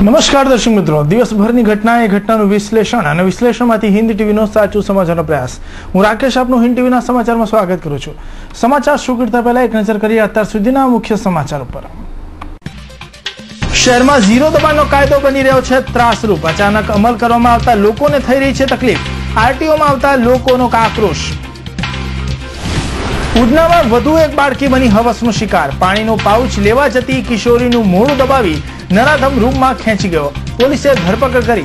નમસ્કાર દર્શક મિત્રો, દિવસભરની ઘટના એ ઘટનાનું વિશ્લેષણ અને વિશ્લેષણમાંથી હિન્દ ટીવીનો સાચું સમાચારનો પ્રયાસ. હું રાકેશ આપનું હિન્દ ટીવીના સમાચારમાં સ્વાગત કરું છું. સમાચાર શરૂ કરતા પહેલા એક નજર કરીએ અત્યાર સુધીના મુખ્ય સમાચાર ઉપર. શહેરમાં ઝીરો દબાણનો કાયદો બની રહ્યો છે ત્રાસરૂપ. અચાનક અમલ કરવામાં આવતા લોકોને થઈ રહી છે તકલીફ. આરટીઓમાં આવતા લોકોનો આક્રોશ. ઉધનામાં વધુ એક બાળકી બની હવસનો શિકાર. પાણીનો પાઉચ લેવા જતી કિશોરીનું મોઢું દબાવી નરાધમ રૂમમાં ખેંચી ગયો. પોલીસે ધરપકડ કરી.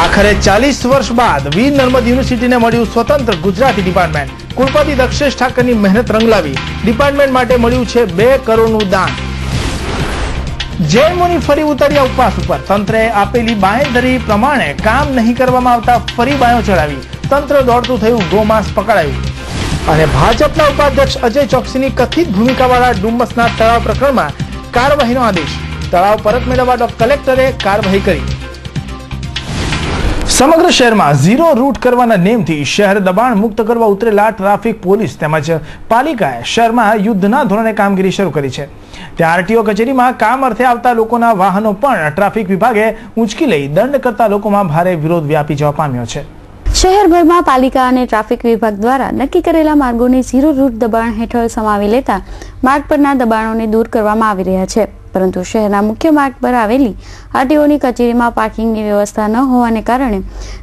આખરે 40 વર્ષ બાદ વીર નર્મદ યુનિવર્સિટીને મળ્યું સ્વતંત્ર ગુજરાતી ડિપાર્ટમેન્ટ. કુલપતિ દક્ષેશ ઠાકરની મહેનત રંગ લાવી. ડિપાર્ટમેન્ટ માટે મળ્યું છે 2 કરોડનું દાન. જૈન મુનિ ફરી ઉતર્યા ઉપવાસ ઉપર. તંત્રએ આપેલી બાંહેધરી પ્રમાણે કામ નહીં કરવામાં આવતા ફરી બાયો ચડાવી. તંત્ર દોડતું થયું, ગોમાંસ પકડાયું. અને ભાજપના ઉપાધ્યક્ષ અજય ચોકસીની કથિત ભૂમિકાવાળા ડુમ્બસના તળાવ પ્રકરણમાં કાર્યવાહીનો આદેશ. તળાવ પરત મેળવવા કલેક્ટરે કાર્યવાહી કરી. સમગ્ર શહેરમાં ઝીરો રૂટ કરવાના નેમથી શહેર દબાણ મુક્ત કરવા ઉતરેલા ટ્રાફિક પોલીસ તેમજ પાલિકાએ શહેરમાં યુદ્ધના ધોરણે કામગીરી શરૂ કરી છે. ત્યાં આરટીઓ કચેરીમાં કામ અર્થે આવતા લોકોના વાહનો પણ ટ્રાફિક વિભાગે ઊંચકી લઈ દંડ કરતા લોકોમાં ભારે વિરોધ વ્યાપી જવા પામ્યો છે. શહેરભરમાં પાલિકા અને ટ્રાફિક વિભાગ દ્વારા નક્કી કરેલા માર્ગોને ઝીરો રૂટ દબાણ હેઠળ સમાવી લેતા માર્ગ પરના દબાણોને દૂર કરવામાં આવી રહ્યા છે. પરંતુ શહેરના મુખ્ય માર્ગ પર આવેલી આરટીઓની કચેરીમાં પાર્કિંગની વ્યવસ્થા ન હોવાને કારણે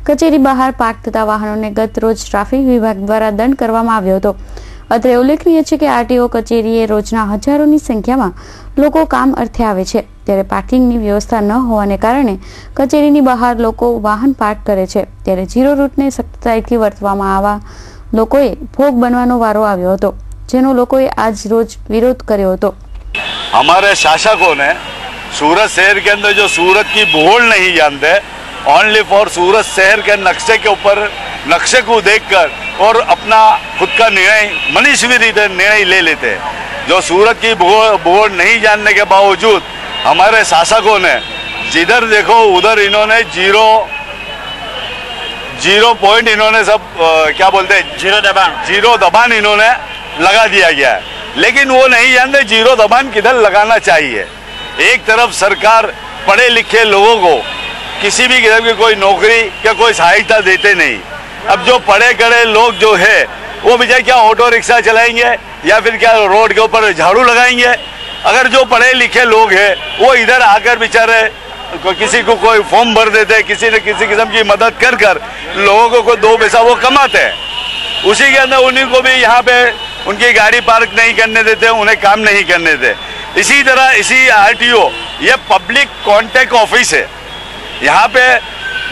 કચેરી બહાર પાર્ક થતા વાહનોને ગત રોજ ટ્રાફિક વિભાગ દ્વારા દંડ કરવામાં આવ્યો હતો. અત્રે ઉલ્લેખનીય છે કે આરટીઓ કચેરીએ રોજના હજારોની સંખ્યામાં લોકો કામ અર્થે આવે છે, ત્યારે પાર્કિંગની વ્યવસ્થા ન હોવાને કારણે કચેરીની બહાર લોકો વાહન પાર્ક કરે છે. ત્યારે ઝીરો રૂટને સખ્તાઈથી વર્તવામાં આવવા લોકોએ ભોગ બનવાનો વારો આવ્યો હતો, જેનો લોકોએ આજ રોજ વિરોધ કર્યો હતો. हमारे शासकों ने सूरत शहर के अंदर जो सूरत की भूगोल नहीं जानते, ओनली फॉर सूरत शहर के नक्शे के ऊपर नक्शे को देखकर और अपना खुद का निर्णय मनीषवी रीते निर्णय ले लेते हैं. जो सूरत की भूगोल नहीं जानने के बावजूद हमारे शासकों ने जिधर देखो उधर इन्होंने जीरो पॉइंट इन्होंने सब क्या बोलते हैं जीरो दबान इन्होंने लगा दिया गया है. लेकिन वो नहीं जानते जीरो दबान किधर लगाना चाहिए. एक तरफ सरकार पढ़े लिखे लोगों को किसी भी किस्म की कोई नौकरी या कोई सहायता देते नहीं. अब जो पढ़े गढ़े लोग जो है वो बेचारे क्या ऑटो रिक्शा चलाएंगे या फिर क्या रोड के ऊपर झाड़ू लगाएंगे. अगर जो पढ़े लिखे लोग हैं वो इधर आकर बेचारे किसी को कोई फॉर्म भर देते, किसी न किसी किस्म की मदद कर कर लोगों को 2 पैसा वो कमाते हैं. उसी के अंदर उन्हीं को भी यहाँ पे उनकी गाड़ी पार्क नहीं करने देते, उन्हें काम नहीं करने देते. इसी तरह इसी आरटीओ ये पब्लिक कॉन्टैक्ट ऑफिस है. यहाँ पे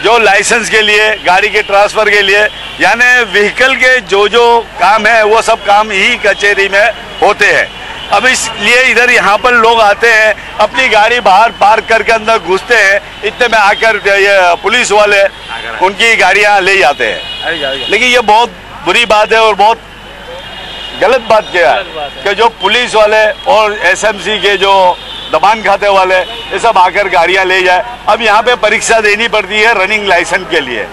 जो लाइसेंस के लिए, गाड़ी के ट्रांसफर के लिए, यानी व्हीकल के जो काम है वो सब काम ही कचेरी में होते हैं. अब इसलिए इधर यहाँ पर लोग आते हैं, अपनी गाड़ी बाहर पार्क करके अंदर घुसते हैं. इतने में आकर ये पुलिस वाले उनकी गाड़ियाँ ले जाते हैं. लेकिन ये बहुत बुरी बात है और बहुत गलत बात क्या है कि जो पुलिस वाले और एसएमसी के जो दबान खाते वाले ये सब आकर गाड़ियां ले जाए. अब यहाँ पे परीक्षा देनी पड़ती है रनिंग लाइसेंस के लिए.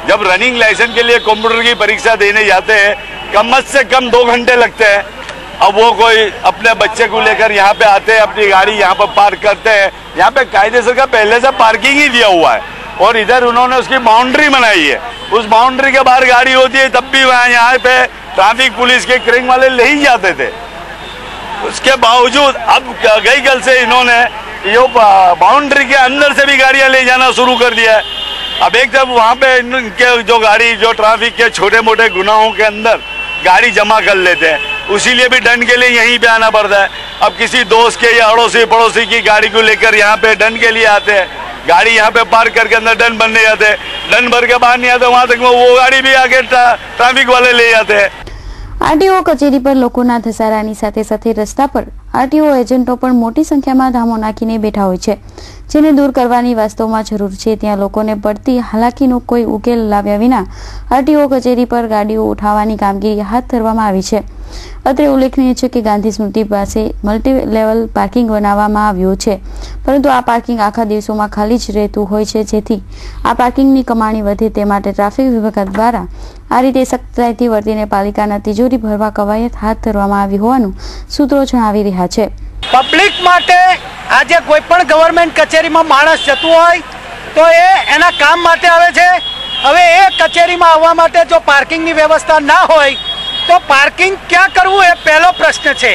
जब रनिंग लाइसेंस के लिए कंप्यूटर की परीक्षा देने जाते हैं कम से कम 2 घंटे लगते हैं. अब वो कोई अपने बच्चे को लेकर यहाँ पे आते हैं, अपनी गाड़ी यहाँ पर पार्क करते हैं. यहाँ पे कायदेसर का पहले से पार्किंग ही दिया हुआ है और इधर उन्होंने उसकी बाउंड्री बनाई है. उस बाउंड्री के बाहर गाड़ी होती है तब भी वहाँ यहाँ पे ट्रैफिक पुलिस के क्रेंग वाले ले ही जाते थे. उसके बावजूद अब गई कल से इन्होंने ये बाउंड्री के अंदर से भी गाड़ियाँ ले जाना शुरू कर दिया है. अब एक तरफ वहाँ पे इनके जो गाड़ी जो ट्रैफिक के छोटे मोटे गुनाहों के अंदर गाड़ी जमा कर लेते हैं, उसी लिए भी दंड के लिए यहीं पे आना पड़ता है. अब किसी दोस्त के या अड़ोसी पड़ोसी की गाड़ी को लेकर यहाँ पे दंड के लिए आते हैं. गाड़ी यहाँ पे पार्क करके अंदर दंड भरने जाते हैं, दंड भर के बाहर नहीं आते, वहां तक वो गाड़ी भी आके ट्रैफिक वाले ले जाते हैं. આરટીઓ કચેરી પર લોકોના ધસારાની સાથે સાથે રસ્તા પર આરટીઓ એજન્ટો પણ મોટી સંખ્યામાં ધામો નાખીને બેઠા હોય છે, જેને દૂર કરવાની વાસ્તવમાં જરૂર છે. ત્યાં લોકોને પડતી હાલાકીનો કોઈ ઉકેલ લાવ્યા વિના આરટીઓ કચેરી પર ગાડીઓ ઉઠાવવાની કામગીરી હાથ ધરવામાં આવી છે. અત્રે ઉલ્લેખનીય છે કે ગાંધી સ્મૃતિ પાસે મલ્ટી લેવલ પાર્કિંગ બનાવવામાં આવ્યું છે, પરંતુ આ પાર્કિંગ આખા દિવસોમાં ખાલી જ રહેતું હોય છે, જેથી આ પાર્કિંગની કમાણી વધે તે માટે ટ્રાફિક વિભાગ દ્વારા આ રીતે સખ્તાઈથી વર્તીને પાલિકાના તિજોરી ભરવા કવાયત હાથ ધરવામાં આવી હોવાનું સૂત્રો જણાવી રહ્યા છે. પબ્લિક માટે આજે કોઈ પણ ગવર્મેન્ટ કચેરીમાં માણસ જતું હોય તો એ એના કામ માટે આવે છે. હવે એ કચેરીમાં આવવા માટે જો પાર્કિંગની વ્યવસ્થા ના હોય તો પાર્કિંગ ક્યાં કરવું એ પહેલો પ્રશ્ન છે.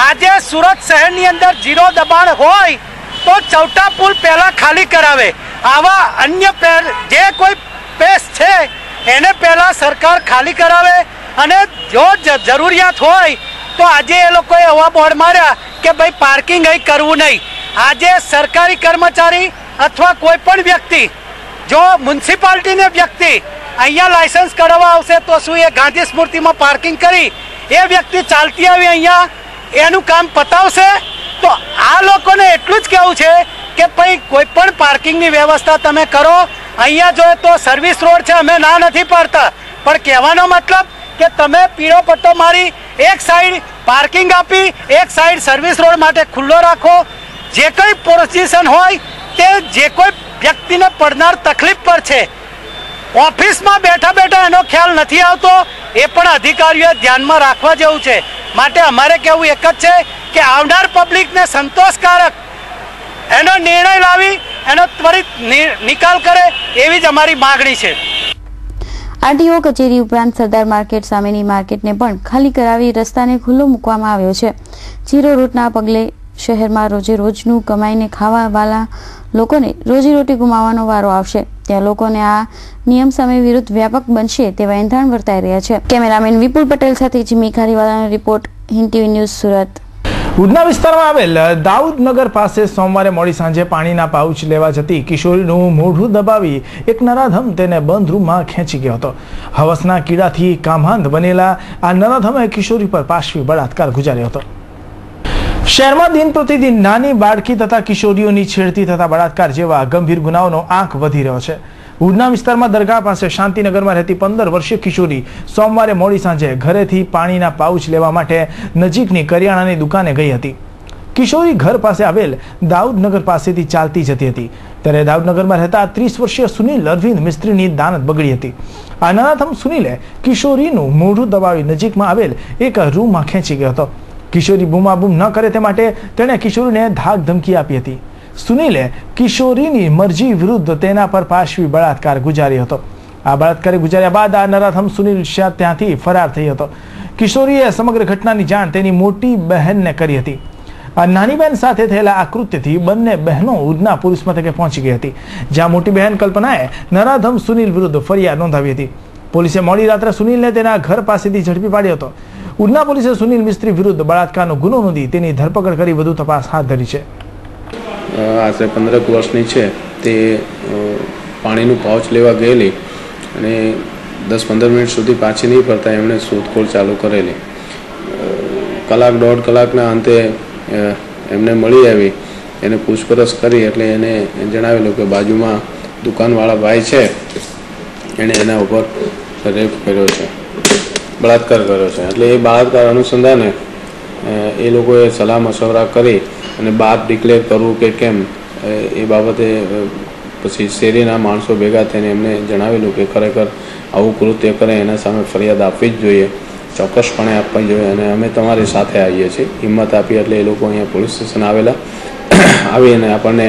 આજે સુરત શહેરની અંદર ઝીરો દબાણ હોય તો ચૌટા પુલ પહેલા ખાલી કરાવે. આવા અન્ય જે કોઈ પેસ છે એને પહેલા સરકાર ખાલી કરાવે અને જો જરૂરિયાત હોય તો આજે એ લોકોએ એવા બોર્ડ માર્યા કે ભાઈ પાર્કિંગ અહીં કરવું નહીં. આજે સરકારી કર્મચારી અથવા કોઈ પણ વ્યક્તિ જો મ્યુનિસિપાલિટીને વ્યક્તિ અહીંયા લાયસન્સ કઢાવવા આવશે તો શું એ ગાંધી સ્મૃતિમાં પાર્કિંગ કરી એ વ્યક્તિ ચાલતી આવી અહીંયા એનું કામ પતાવશે? તો આ લોકોને એટલું જ કહેવું છે કે ભાઈ કોઈ પણ પાર્કિંગની વ્યવસ્થા તમે કરો. અહીંયા જોઈએ તો સર્વિસ રોડ છે, અમે ના નથી પાડતા, પણ કહેવાનો મતલબ કે તમે પીળો પટ્ટો મારી એક સાઈડ પાર્કિંગ આપી એક સાઈડ સર્વિસ રોડ માટે ખુલ્લો રાખો. જે કંઈ પોઝિશન હોય તે જે કોઈ વ્યક્તિને પડનાર તકલીફ પર છે ઓફિસમાં બેઠા બેઠા એનો ખ્યાલ નથી આવતો એ પણ અધિકારીઓએ ધ્યાનમાં રાખવા જેવું છે. માટે અમારે કહેવું એક જ છે કે આવનાર પબ્લિકને સંતોષકારક એનો નિર્ણય લાવી એનો ત્વરિત નિકાલ કરે એવી જ અમારી માગણી છે. આરટીઓ કચેરી ઉપરાંત સરદાર માર્કેટ સામેની માર્કેટને પણ ખાલી કરાવી રસ્તાને ખુલ્લો મૂકવામાં આવ્યો છે. ઝીરો રૂટના પગલે શહેરમાં રોજે રોજનું કમાઈને ખાવાવાળા લોકોને રોજીરોટી ગુમાવવાનો વારો આવશે. ત્યાં લોકોને આ નિયમ સામે વિરુદ્ધ વ્યાપક બનશે તેવા એંધાણ વર્તાઈ રહ્યા છે. કેમેરામેન વિપુલ પટેલ સાથે જીમી ખારીવાલાનો report, Hind TV news, Surat. Udhna વિસ્તારમાં આવેલ દાઉદનગર પાસે સોમવારે મોડી સાંજે પાણીના પાઉચ લેવા જતી કિશોરીનું મોઢું દબાવી એક નરાધમ તેને બંધ રૂમમાં ખેંચી ગયો હતો. હવસના કીડાથી કામાંધ બનેલા આ નરાધમે કિશોરી પર પાશવી બળાત્કાર ગુજાર્યો હતો. શહેરમાં દિન પ્રતિદિન નાની બાળકી તથા કિશોરીઓની છેડતી તથા બળાત્કાર જેવા ગંભીર ગુનાઓનો આંક વધી રહ્યો છે. ઉધના વિસ્તારમાં દરગાહ પાસે શાંતિનગરમાં રહેતી 15 વર્ષીય કિશોરી સોમવારે મોડી સાંજે ઘરેથી પાણીના પાઉચ લેવા માટે નજીકની કરિયાણાની દુકાને ગઈ હતી. કિશોરી ઘર પાસે આવેલ દાઉદનગર પાસેથી ચાલતી જતી હતી ત્યારે દાઉદનગરમાં રહેતા 30 વર્ષીય સુનિલ અરવિંદ મિસ્ત્રીની દાનત બગડી હતી. આ નરાધમ સુનિલે કિશોરીનું મોઢું દબાવી નજીકમાં આવેલ એક રૂમમાં ખેંચી ગયો હતો. કિશોરી બૂમાબૂમ ન કરે તે માટે તેણે કિશોરીને ધાક ધમકી આપી હતી. સુનિલે કિશોરીની મરજી વિરુદ્ધ તેના પર પાશવી બળાત્કાર ગુજાર્યો હતો. આ બળાત્કાર ગુજાર્યા બાદ આ નરાધમ સુનિલ ત્યાંથી ફરાર થઈ હતો. કિશોરીએ સમગ્ર ઘટનાની જાણ તેની મોટી બહેનને કરી હતી. આ નાની બહેન સાથે થયેલા આ કૃત્યથી બંને બહેનો ઉધના પોલીસ મથકે પહોંચી ગઈ હતી, જ્યાં મોટી બહેન કલ્પનાએ નરાધમ સુનિલ વિરુદ્ધ ફરિયાદ નોંધાવી હતી. પોલીસે મોડી રાત્રે સુનિલને તેના ઘર પાસેથી ઝડપી પાડ્યો હતો. ઉધના પોલીસે સુનિલ મિસ્ત્રી વિરુદ્ધ બળાત્કારનો ગુનો નોંધી તેની ધરપકડ કરી વધુ તપાસ હાથ ધરી છે. આશરે 15 વર્ષની છે તે પાણીનું પાઉચ લેવા ગયેલી અને 10-15 મિનિટ સુધી પાછી નહીં ફરતા એમણે શોધખોળ ચાલુ કરેલી. કલાક દોઢ કલાકના અંતે એમને મળી આવી, એને પૂછપરછ કરી એટલે એને જણાવેલું કે બાજુમાં દુકાનવાળા ભાઈ છે એણે એના ઉપર રેપ કર્યો છે, બળાત્કાર કર્યો છે. એટલે એ બળાત્કાર અનુસંધાને એ લોકોએ સલાહ મશવરા કરી અને બાદ ડિક્લેર કરવું કે કેમ એ બાબતે પછી શેરીના માણસો ભેગા થઈને એમને જણાવેલું કે ખરેખર આવું કૃત્ય કરે એના સામે ફરિયાદ આપવી જ જોઈએ, ચોક્કસપણે આપવી જોઈએ અને અમે તમારી સાથે આવીએ છીએ. હિંમત આપી એટલે એ લોકો અહીંયા પોલીસ સ્ટેશન આવેલા. આવીને આપણને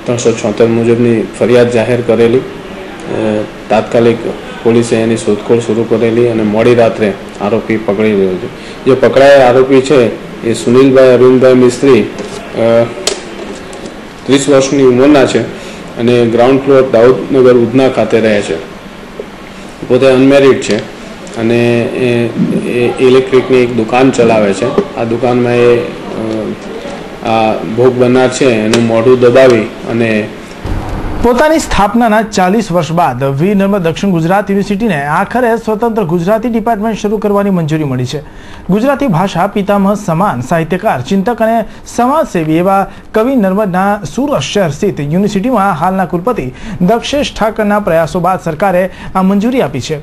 376 મુજબની ફરિયાદ જાહેર કરેલી. તાત્કાલિક પોલીસે એની શોધખોળ શરૂ કરેલી અને મોડી રાત્રે આરોપી પકડી રહ્યો છે. જે પકડાયેલા આરોપી છે એ સુનિલભાઈ અરવિંદભાઈ મિસ્ત્રી 30 વર્ષની ઉંમરના છે અને ગ્રાઉન્ડ ફ્લોર દાઉદનગર ઉધના ખાતે રહે છે. પોતે અનમેરિડ છે અને એ ઇલેક્ટ્રિકની એક દુકાન ચલાવે છે. આ દુકાનમાં એ આ ભોગ બનનાર છે એનું મોઢું દબાવી અને પોતાની સ્થાપનાના 40 વર્ષ બાદ વીર નર્મદ દક્ષિણ ગુજરાત યુનિવર્સિટીને આખરે સ્વતંત્ર ગુજરાતી ડિપાર્ટમેન્ટ શરૂ કરવાની મંજૂરી મળી છે. ગુજરાતી ભાષા પિતામહ સમાન સાહિત્યકાર, ચિંતક અને સમાજસેવી એવા કવિ નર્મદના સુરત શહેર સ્થિત યુનિવર્સિટીમાં હાલના કુલપતિ દક્ષેશ ઠાકરના પ્રયાસો બાદ સરકારે આ મંજૂરી આપી છે.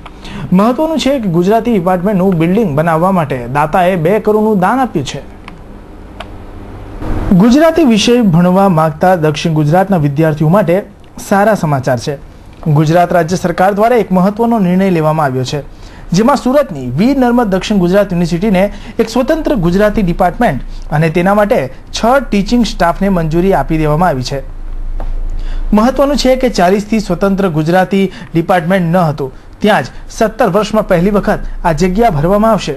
મહત્વનું છે કે ગુજરાતી ડિપાર્ટમેન્ટનું બિલ્ડિંગ બનાવવા માટે દાતાએ 2 કરોડનું દાન આપ્યું છે. ગુજરાતી વિષય ભણવા માંગતા દક્ષિણ ગુજરાતના વિદ્યાર્થીઓ માટે સારા સમાચાર છે. ગુજરાત રાજ્ય સરકાર દ્વારા એક મહત્વનો નિર્ણય લેવામાં આવ્યો છે. જેમાં સુરતની વીર નર્મદ દક્ષિણ ગુજરાત યુનિવર્સિટીને એક સ્વતંત્ર ગુજરાતી ડિપાર્ટમેન્ટ અને તેના માટે 6 ટીચિંગ સ્ટાફને મંજૂરી આપી દેવામાં આવી છે. મહત્વનું છે કે 40થી સ્વતંત્ર ગુજરાતી ડિપાર્ટમેન્ટ ન હતું ત્યાં જ 17 વર્ષમાં પહેલી વખત આ જગ્યા ભરવામાં આવશે.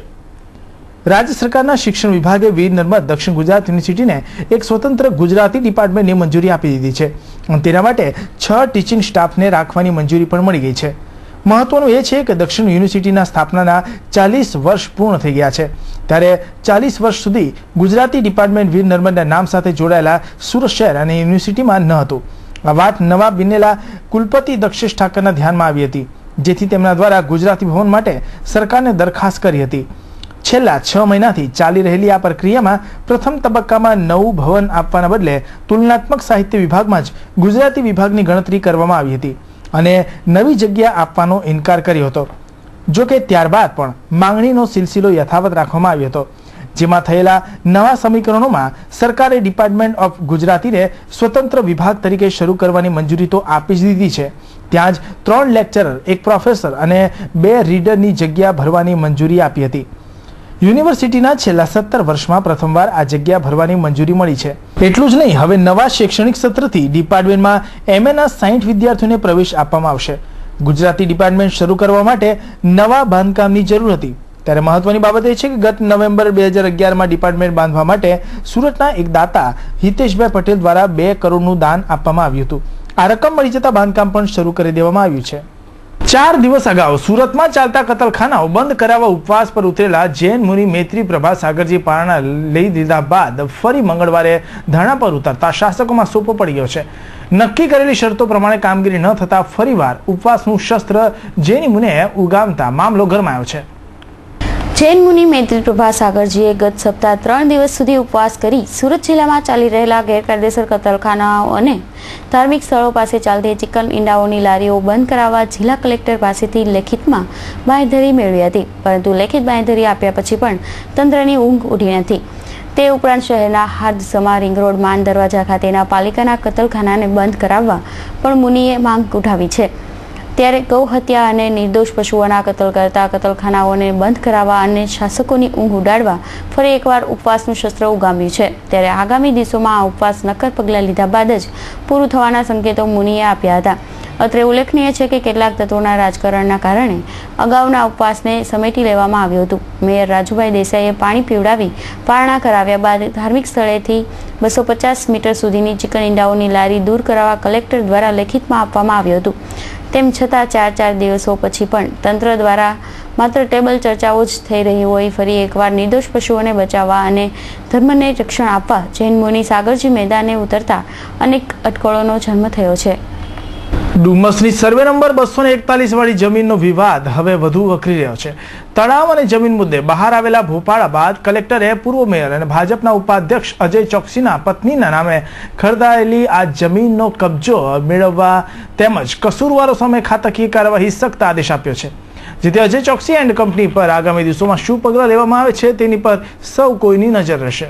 રાજ્ય સરકારના શિક્ષણ વિભાગે વીર નર્મદ દક્ષિણ ગુજરાત યુનિવર્સિટીને એક સ્વતંત્ર ગુજરાતી ડિપાર્ટમેન્ટની મંજૂરી આપી દીધી છે અને તેના માટે 6 ટીચિંગ સ્ટાફને રાખવાની મંજૂરી પણ મળી ગઈ છે. મહત્વનું એ છે કે દક્ષિણ યુનિવર્સિટીના સ્થાપનાના 40 વર્ષ પૂર્ણ થઈ ગયા છે ત્યારે 40 વર્ષ સુધી ગુજરાતી ડિપાર્ટમેન્ટ વીર નર્મદના નામ સાથે જોડાયેલા સુરત શહેર અને યુનિવર્સિટીમાં ન હતું. આ વાત નવા બનેલા કુલપતિ દક્ષેશ ઠાકરના ધ્યાનમાં આવી હતી, જેથી તેમના દ્વારા ગુજરાતી ભવન માટે સરકારને દરખાસ્ત કરી હતી. છેલ્લા 6 મહિનાથી ચાલી રહેલી આ પ્રક્રિયામાં પ્રથમ તબક્કામાં નવું ભવન આપવાના બદલે તુલનાત્મક સાહિત્ય વિભાગમાં જ ગુજરાતી વિભાગની ગણતરી કરવામાં આવી હતી અને નવી જગ્યા આપવાનો ઇનકાર કર્યો હતો. જો કે ત્યારબાદ પણ માંગણીનો સિલસિલો યથાવત રાખવામાં આવ્યો હતો, જેમાં થયેલા નવા સમીકરણોમાં સરકારે ડિપાર્ટમેન્ટ ઓફ ગુજરાતીને સ્વતંત્ર વિભાગ તરીકે શરૂ કરવાની મંજૂરી તો આપી જ દીધી છે. ત્યાં જ 3 લેક્ચરર, 1 પ્રોફેસર અને 2 રીડરની જગ્યા ભરવાની મંજૂરી આપી હતી. યુનિવર્સિટીના છેલ્લા 17 વર્ષમાં પ્રથમવાર આ જગ્યા ભરવાની મંજૂરી મળી છે. એટલું જ નહીં, હવે નવા શૈક્ષણિક સત્રથી ડિપાર્ટમેન્ટમાં MA ના 60 વિદ્યાર્થીઓને પ્રવેશ આપવામાં આવશે. ગુજરાતી ડિપાર્ટમેન્ટ શરૂ કરવા માટે નવા બાંધકામની જરૂર હતી ત્યારે મહત્વની બાબત એ છે કે ગત નવેમ્બર 2011માં ડિપાર્ટમેન્ટ બાંધવા માટે સુરતના એક દાતા હિતેશભાઈ પટેલ દ્વારા 2 કરોડનું દાન આપવામાં આવ્યું હતું. આ રકમ મળી જતા બાંધકામ પણ શરૂ કરી દેવામાં આવ્યું છે. 4 દિવસ અગાઉ સુરતમાં ચાલતા કતલખાનાઓ બંધ કરાવવા ઉપવાસ પર ઉતરેલા જૈન મુનિ મૈત્રી પ્રભા સાગરજી પારણા લઈ દીધા બાદ ફરી મંગળવારે ધરણા પર ઉતરતા શાસકોમાં સોપો પડી ગયો છે. નક્કી કરેલી શરતો પ્રમાણે કામગીરી ન થતા ફરીવાર ઉપવાસનું શસ્ત્ર જૈન મુનિએ ઉગામતા મામલો ગરમાયો છે. જૈન મુનિ મૈત્રી પ્રભા સાગરજીએ ગત સપ્તાહ 3 દિવસ સુધી ઉપવાસ કરી સુરત જિલ્લામાં ચાલી રહેલા ગેરકાયદેસર કતલખાનાઓ અને ધાર્મિક સ્થળો પાસે ચાલતી ચિકન ઈંડાઓની લારીઓ બંધ કરાવવા જિલ્લા કલેક્ટર પાસેથી લેખિતમાં બાંયધરી મેળવી હતી, પરંતુ લેખિત બાંયધરી આપ્યા પછી પણ તંત્રની ઊંઘ ઉડી નથી. તે ઉપરાંત શહેરના હાદસમા રિંગ રોડ માન દરવાજા ખાતેના પાલિકાના કતલખાનાને બંધ કરાવવા પણ મુનિએ માંગ ઉઠાવી છે. ત્યારે ગૌ હત્યા અને નિર્દોષ પશુઓના કતલ કરતા કતલખાનાઓને બંધ કરાવવા અને શાસકોની ઊંઘ ઉડાડવા ફરી એકવાર ઉપવાસનું શસ્ત્ર ઉગામ્યું છે. ત્યારે આગામી દિવસોમાં આ ઉપવાસ નક્કર પગલાં લીધા બાદ જ પૂરું થવાના સંકેતો મુનિએ આપ્યા હતા. અત્રે ઉલ્લેખનીય છે કે કેટલાક તત્વોના રાજકારણના કારણે અગાઉના ઉપવાસને સમેટી લેવામાં આવ્યું હતું. મેયર રાજુભાઈ દેસાઈએ પાણી પીવડાવી પારણા કરાવ્યા બાદ ધાર્મિક સ્થળેથી 250 મીટર સુધીની ચિકન ઈંડાઓની લારી દૂર કરાવવા કલેક્ટર દ્વારા લેખિતમાં આપવામાં આવ્યું હતું. તેમ છતાં 4 દિવસો પછી પણ તંત્ર દ્વારા માત્ર ટેબલ ચર્ચાઓ જ થઈ રહી હોય ફરી એકવાર નિર્દોષ પશુઓને બચાવવા અને ધર્મને રક્ષણ આપવા જૈન મુનિ સાગરજી મેદાને ઉતરતા અનેક અટકળોનો જન્મ થયો છે. ડુમસની સર્વે નંબર 241 વાળી જમીનનો વિવાદ હવે વધુ વકરી રહ્યો છે. તળાવ અને જમીન મુદ્દે બહાર આવેલા ભોપાળા બાદ કલેક્ટરે પૂર્વ મેયર અને ભાજપના ઉપાધ્યક્ષ અજય ચોકસીના પત્નીના નામે ખરીદાયેલી આ જમીનનો કબજો મેળવવા તેમજ કસૂરવારો સામે ખાતાકીય કાર્યવાહી સખ્ત આદેશ આપ્યો છે. જેથી અજય ચોકસી એન્ડ કંપની પર આગામી દિવસોમાં શું પગલાં લેવામાં આવે છે તેની પર સૌ કોઈની નજર રહેશે.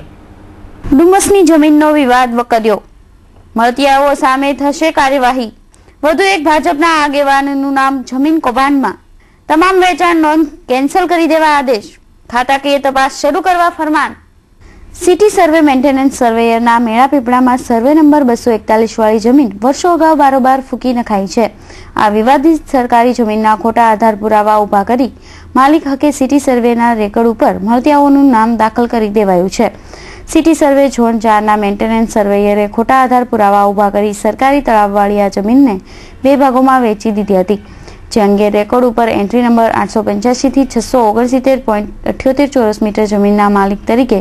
ડુમસની જમીનનો વિવાદ વકર્યો, મળતિયાઓ સામે થશે કાર્યવાહી. વધુ એક ભાજપના આગેવાનનું નામ જમીન કૌભાંડમાં, તમામ વેચાણ નોંધ કેન્સલ કરી દેવા આદેશ, ખાતાકીય તપાસ શરૂ કરવા ફરમાન. સિટી સર્વે મેન્ટેનન્સ સર્વેયરના મેળાપીપળામાં સર્વે નંબર 241 વાળી જમીન વર્ષો અગાઉ બારોબાર ફૂંકી નખાઈ છે. આ વિવાદિત સરકારી જમીનના ખોટા આધાર પુરાવા ઉભા કરી માલિક હકે સિટી સર્વેના રેકર્ડ ઉપર મળતિયાઓનું નામ દાખલ કરી દેવાયું છે. સિટી સર્વે ઝોન 4ના મેન્ટેનન્સ સર્વેયરે ખોટા આધાર પુરાવા ઉભા કરી સરકારી તળાવવાળી આ જમીનને 2 ભાગોમાં વેચી દીધી હતી, જે અંગે રેકોર્ડ ઉપર એન્ટ્રી નંબર 885 થી 669.78 ચોરસ મીટર જમીનના માલિક તરીકે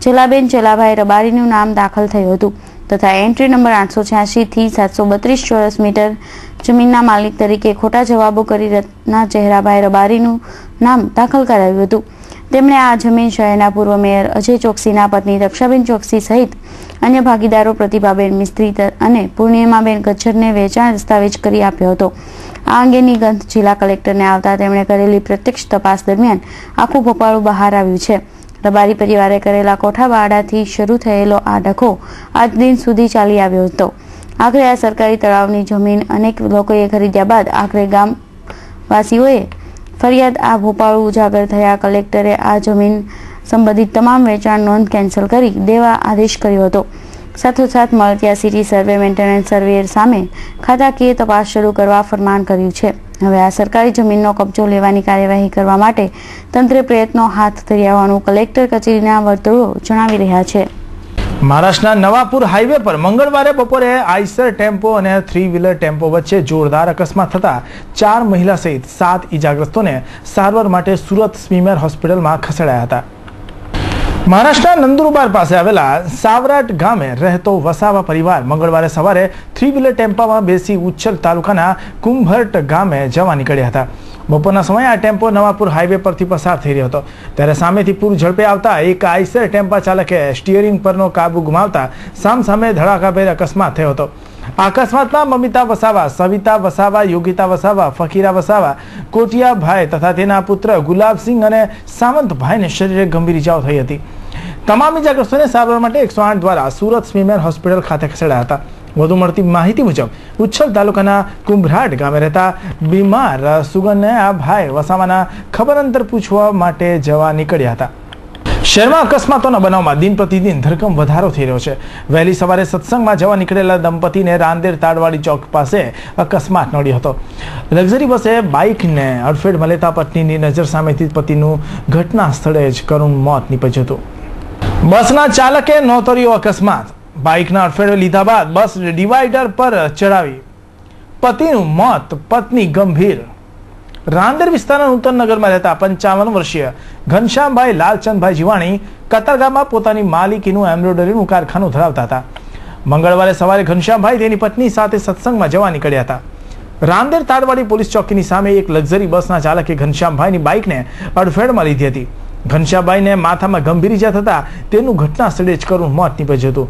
જલાબેન ચલાભાઈ રબારીનું નામ દાખલ થયું હતું તથા એન્ટ્રી નંબર 886 થી 732 ચોરસ મીટર જમીનના માલિક તરીકે ખોટા જવાબો કરી રત્ના ચહેરાભાઈ રબારીનું નામ દાખલ કરાયું હતું. તેમણે આ જમીન શહેરના પૂર્વ મેયર અજય ચોકસીના પત્ની રક્ષાબેન ચોકસી સહિત અન્ય ભાગીદારો પ્રતિભાબેન મિસ્ત્રી અને પૂર્ણિમાબેન ગજ્જરને વેચાણ દસ્તાવેજ કરી આપ્યો હતો. આ અંગેની ગંધ જિલ્લા કલેક્ટરને આવતા તેમણે કરેલી પ્રત્યક્ષ તપાસ દરમિયાન આખું ભોપાળું બહાર આવ્યું છે. રબારી પરિવારે કરેલા કોઠાવાડાથી શરૂ થયેલો આ ડખો આજ દિન સુધી ચાલી આવ્યો હતો. આખરે આ સરકારી તળાવની જમીન અનેક લોકોએ ખરીદ્યા બાદ આખરે ગામવાસીઓએ ફરિયાદ આ ભોપાળું ઉજાગર થયા કલેક્ટરે આ જમીન સંબંધિત તમામ વેચાણ નોંધ કેન્સલ કરી દેવા આદેશ કર્યો હતો. સાથોસાથ મળતિયા સિટી સર્વે મેન્ટેનન્સ સર્વેયર સામે ખાતાકીય તપાસ શરૂ કરવા ફરમાન કર્યું છે. હવે આ સરકારી જમીનનો કબજો લેવાની કાર્યવાહી કરવા માટે તંત્રે પ્રયત્નો હાથ ધર્યા હોવાનું કલેક્ટર કચેરીના વર્તળો જણાવી રહ્યા છે. મહારાષ્ટ્રના નવાપુર હાઈવે પર મંગળવારે બપોરે આઈસર ટેમ્પો અને 3 વ્હીલર ટેમ્પો વચ્ચે જોરદાર અકસ્માત થતા 4 મહિલા સહિત 7 ઈજાગ્રસ્તોને સારવાર માટે સુરત સ્મીમેર હોસ્પિટલમાં ખસેડાયા હતા. મહારાષ્ટ્રના નંદુરબાર પાસે આવેલા સાવરાટ ગામે રહેતો વસાવા પરિવાર મંગળવારે સવારે 3 વ્હીલર ટેમ્પામાં બેસી ઉચ્છલ તાલુકાના કુંભર્ટ ગામે જવા નીકળ્યા હતા. બપોરના સમયે આ ટેમ્પો નવાપુર હાઈવે પરથી પસાર થઈ રહ્યો હતો ત્યારે સામેથી પૂર ઝડપે આવતા એક આઈસર ટેમ્પા ચાલકે સ્ટીયરિંગ પરનો કાબુ ગુમાવતા સામસામે ધડાકાભેર અકસ્માત થયો હતો. આ અકસ્માતમાં મમિતા વસાવા, સવિતા વસાવા, યોગિતા વસાવા, ફકીરા વસાવા, કોટિયાભાઈ તથા તેના પુત્ર ગુલાબસિંહ અને સાવંતભાઈને શરીરે ગંભીર ઇજાઓ થઈ હતી. તમામ ઇજાગ્રસ્તોને સારવાર માટે 108 દ્વારા સુરત સ્મીમેર હોસ્પિટલ ખાતે ખસેડાયા હતા. વધુ મળતી માહિતી મુજબ ઉચ્છલ તાલુકાના કુંભરાટ ગામે રહેતા બીમાર સુગન્યાભાઈ વસાવાના ખબર અંતર પૂછવા માટે જવા નીકળ્યા હતા. શહેરમાં અકસ્માતોના બનાવમાં દિન પ્રતિદિન ધરખમ વધારો થઈ રહ્યો છે. વહેલી સવારે સત્સંગમાં જવા નીકળેલા દંપતીને રાંદેર તાડવાડી ચોક પાસે અકસ્માત નડ્યો હતો. લક્ઝરી બસે બાઇકને અડફેટમાં લેતા પત્નીની નજર સામેથી પતિનું ઘટના સ્થળે જ કરુણ મોત નીપજ્યું હતું. બસના ચાલકે નોતર્યો અકસ્માત. બાઇકના અડફેટે લીધા બાદ બસ ડિવાઈડર પર ચડાવી પતિનું મોત, પત્ની ગંભીર. રાંદેર વિસ્તારના નૂતનનગરમાં રહેતા 55 વર્ષીય ઘનશ્યામભાઈ લાલચંદભાઈ જીવાણી કતારગામમાં પોતાની માલિકીનું એમ્બ્રોઇડરીનું કારખાનું ધરાવતા હતા. મંગળવારે સવારે ઘનશ્યામભાઈ તેની પત્ની સાથે સત્સંગમાં જવા નીકળ્યા હતા. રાંદેર તાડવાડી પોલીસ ચોકીની સામે એક લક્ઝરી બસના ચાલકે ઘનશ્યામભાઈની બાઇકને અડફેટમાં લીધી હતી. ઘનશ્યામભાઈને માથામાં ગંભીર ઇજા થતા તેનું ઘટના સ્થળે જ કરુણ મોત નીપજ્યું હતું.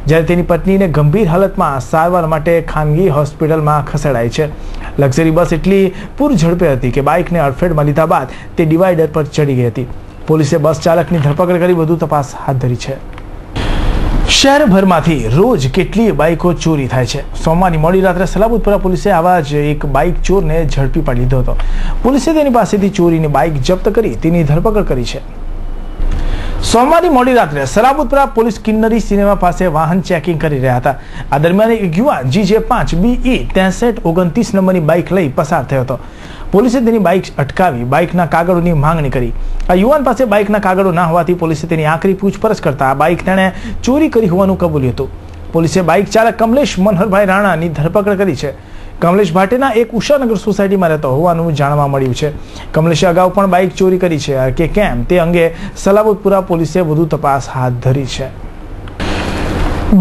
જ્યારે તેની પત્નીને ગંભીર હાલતમાં સારવાર માટે ખાનગી હોસ્પિટલમાં ખસેડાઈ છે. લક્ઝરી બસ એટલી પૂર ઝડપે હતી કે બાઇકને અડફેટમાં લીધા બાદ તે ડિવાઈડર પર ચડી ગઈ હતી. પોલીસે બસ ચાલકની ધરપકડ કરી વધુ તપાસ હાથ ધરી છે. શહેરભરમાંથી રોજ કેટલીય બાઇકો ચોરી થાય છે. સોમવારની મોડી રાત્રે સલાબતપુરા પોલીસે આવા જ એક બાઇક ચોરને ઝડપી પાડી લીધો હતો. પોલીસે તેની પાસેથી ચોરીની બાઇક જપ્ત કરી તેની ધરપકડ કરી છે. સોમવારની મોડી રાત્રે સલાબતપુરા પોલીસ કિન્નરી સિનેમા પાસે વાહન ચેકિંગ કરી રહ્યા હતા. આ દરમિયાન એક યુવાન GJ5 BE 6329 નંબરની બાઇક લઈ પસાર થયો હતો. પોલીસે તેની બાઇક અટકાવી બાઇકના કાગળોની માંગણી કરી. આ યુવાન પાસે બાઇકના કાગળો ના હોવાથી પોલીસે તેની આકરી પૂછપરછ કરતા આ બાઇક તેણે ચોરી કરી હોવાનું કબૂલ્યું હતું. પોલીસે બાઇક ચાલક કમલેશ મનહરભાઈ રાણાની ધરપકડ કરી છે. કમલેશ ભાટેના એક ઉષાનગર સોસાયટીમાં રહેતો હોવાનું જાણવા મળ્યું છે. કમલેશે અગાઉ પણ બાઇક ચોરી કરી છે કે કેમ તે અંગે સલાબતપુરા પોલીસે વધુ તપાસ હાથ ધરી છે.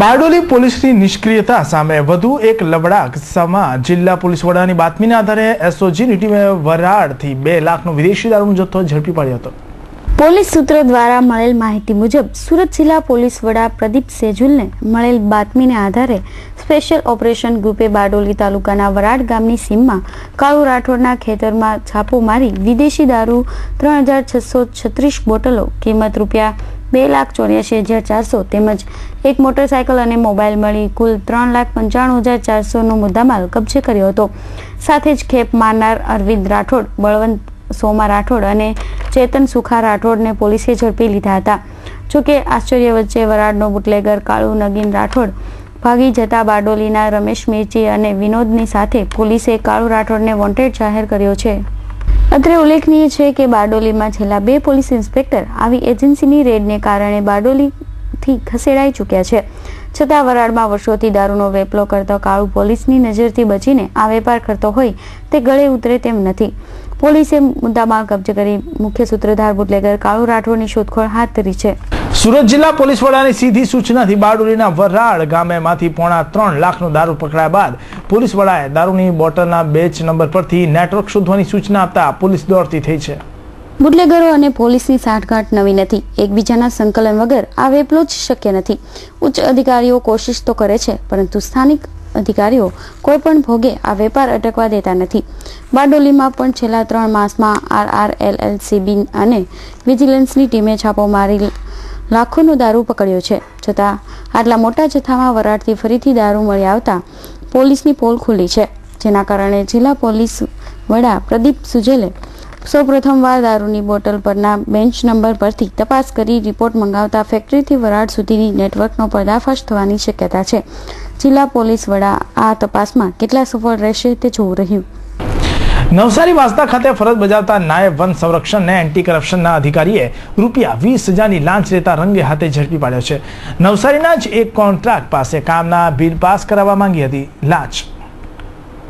બારડોલી પોલીસની નિષ્ક્રિયતા સામે વધુ એક લબડા કિસ્સામાં જિલ્લા પોલીસ વડાની બાતમીના આધારે SOGની ટીમે વરાડથી 2 લાખનો વિદેશી દારૂનો જથ્થો ઝડપી પાડ્યો હતો. પોલીસ સૂત્રો દ્વારા મળેલ માહિતી મુજબ સુરત જિલ્લા પોલીસ વડા પ્રદીપ સેજુલને મળેલ બાતમીને આધારે સ્પેશિયલ ઓપરેશન ગ્રુપે બારડોલી તાલુકાના વરાડ ગામની સીમમાં કાળુ રાઠોડના ખેતરમાં છાપો મારી વિદેશી દારૂ 3636 બોટલો કિંમત ₹2,84,400 તેમજ એક મોટરસાયકલ અને મોબાઈલ મળી કુલ 3,95,400નો મુદ્દામાલ કબજે કર્યો હતો. સાથે જ ખેપ મારનાર અરવિંદ રાઠોડ, બળવંત સોમા રાઠોડ અને ચેતન સુખા રાઠોડને પોલીસે ઝડપી લીધા હતા. જોકે આશ્ચર્ય વચ્ચે વરાડનો બુટલેગર કાળુ નગીન રાઠોડ ભાગી જતા બારડોલીના રમેશ મિર્ચી અને વિનોદની સાથે પોલીસે કાળુ રાઠોડને વોન્ટેડ જાહેર કર્યો છે. અત્રે ઉલ્લેખનીય છે કે બારડોલીમાં છેલ્લા 2 પોલીસ ઇન્સ્પેક્ટર આવી એજન્સીની રેડને કારણે બારડોલીથી ખસેડાઈ ચૂક્યા છે. છતાં વરાડમાં વર્ષોથી દારૂનો વેપલો કરતો કાળુ પોલીસની નજરથી બચીને આ વેપાર કરતો હોય તે ગળે ઉતરે તેમ નથી. પોલીસે મુદ્દામાલ કબજે કરી મુખ્ય સૂત્રધાર બુટલેગર કાળુ રાઠોડની શોધખોળ હાથ ધરી છે. સુરત જિલ્લા પોલીસ વડાની સીધી સૂચનાથી બારડોલીના વરાડ ગામેમાંથી 3.5 લાખનો દારૂ પકડાયા બાદ પોલીસ વડાએ દારૂની બોટલના બેચ નંબર પરથી નેટવર્ક શોધવાની સૂચના આપતા પોલીસ દોડતી થઈ છે. બુટલેગરો અને પોલીસની સાંઠગાંઠ નવી નથી. એકબીજાના સંકલન વગર આ વેપલો જ શક્ય નથી. ઉચ્ચ અધિકારીઓ કોશિશ તો કરે છે પરંતુ સ્થાનિક અધિકારીઓ કોઈ પણ ભોગે આ વેપાર અટકવા દેતા નથી. બારડોલીમાં પણ છેલ્લા 3 માસમાં RRLLCB અને વિજિલન્સની ટીમે છાપો મારી લાખોનો દારૂ પકડ્યો છે. છતાં આટલા મોટા જથ્થામાં વરાડથી ફરીથી દારૂ મળી આવતા પોલીસની પોલ ખુલ્લી છે, જેના કારણે જિલ્લા પોલીસ વડા પ્રદીપ સુજેલે સૌપ્રથમવાર દારૂની બોટલ પરના બેન્ચ નંબર પરથી તપાસ કરી રિપોર્ટ મંગાવતા ફેક્ટરીથી વરાળ સુધીની નેટવર્કનો પર્દાફાશ થવાની શક્યતા છે. જિલ્લા પોલીસ વડા આ તપાસમાં કેટલા સફળ રહેશે તે જોવું રહ્યું. નવસારી વાંસદા ખાતે ફરજ બજાવતા નાયબ વન સંરક્ષણને એન્ટી કરપ્શનના અધિકારીએ ₹20,000ની લાંચ લેતા રંગે હાથે ઝડપી પાડ્યો છે. નવસારીના જ એક કોન્ટ્રાક્ટ પાસે કામના બિલ પાસ કરાવવા માંગી હતી લાંચ.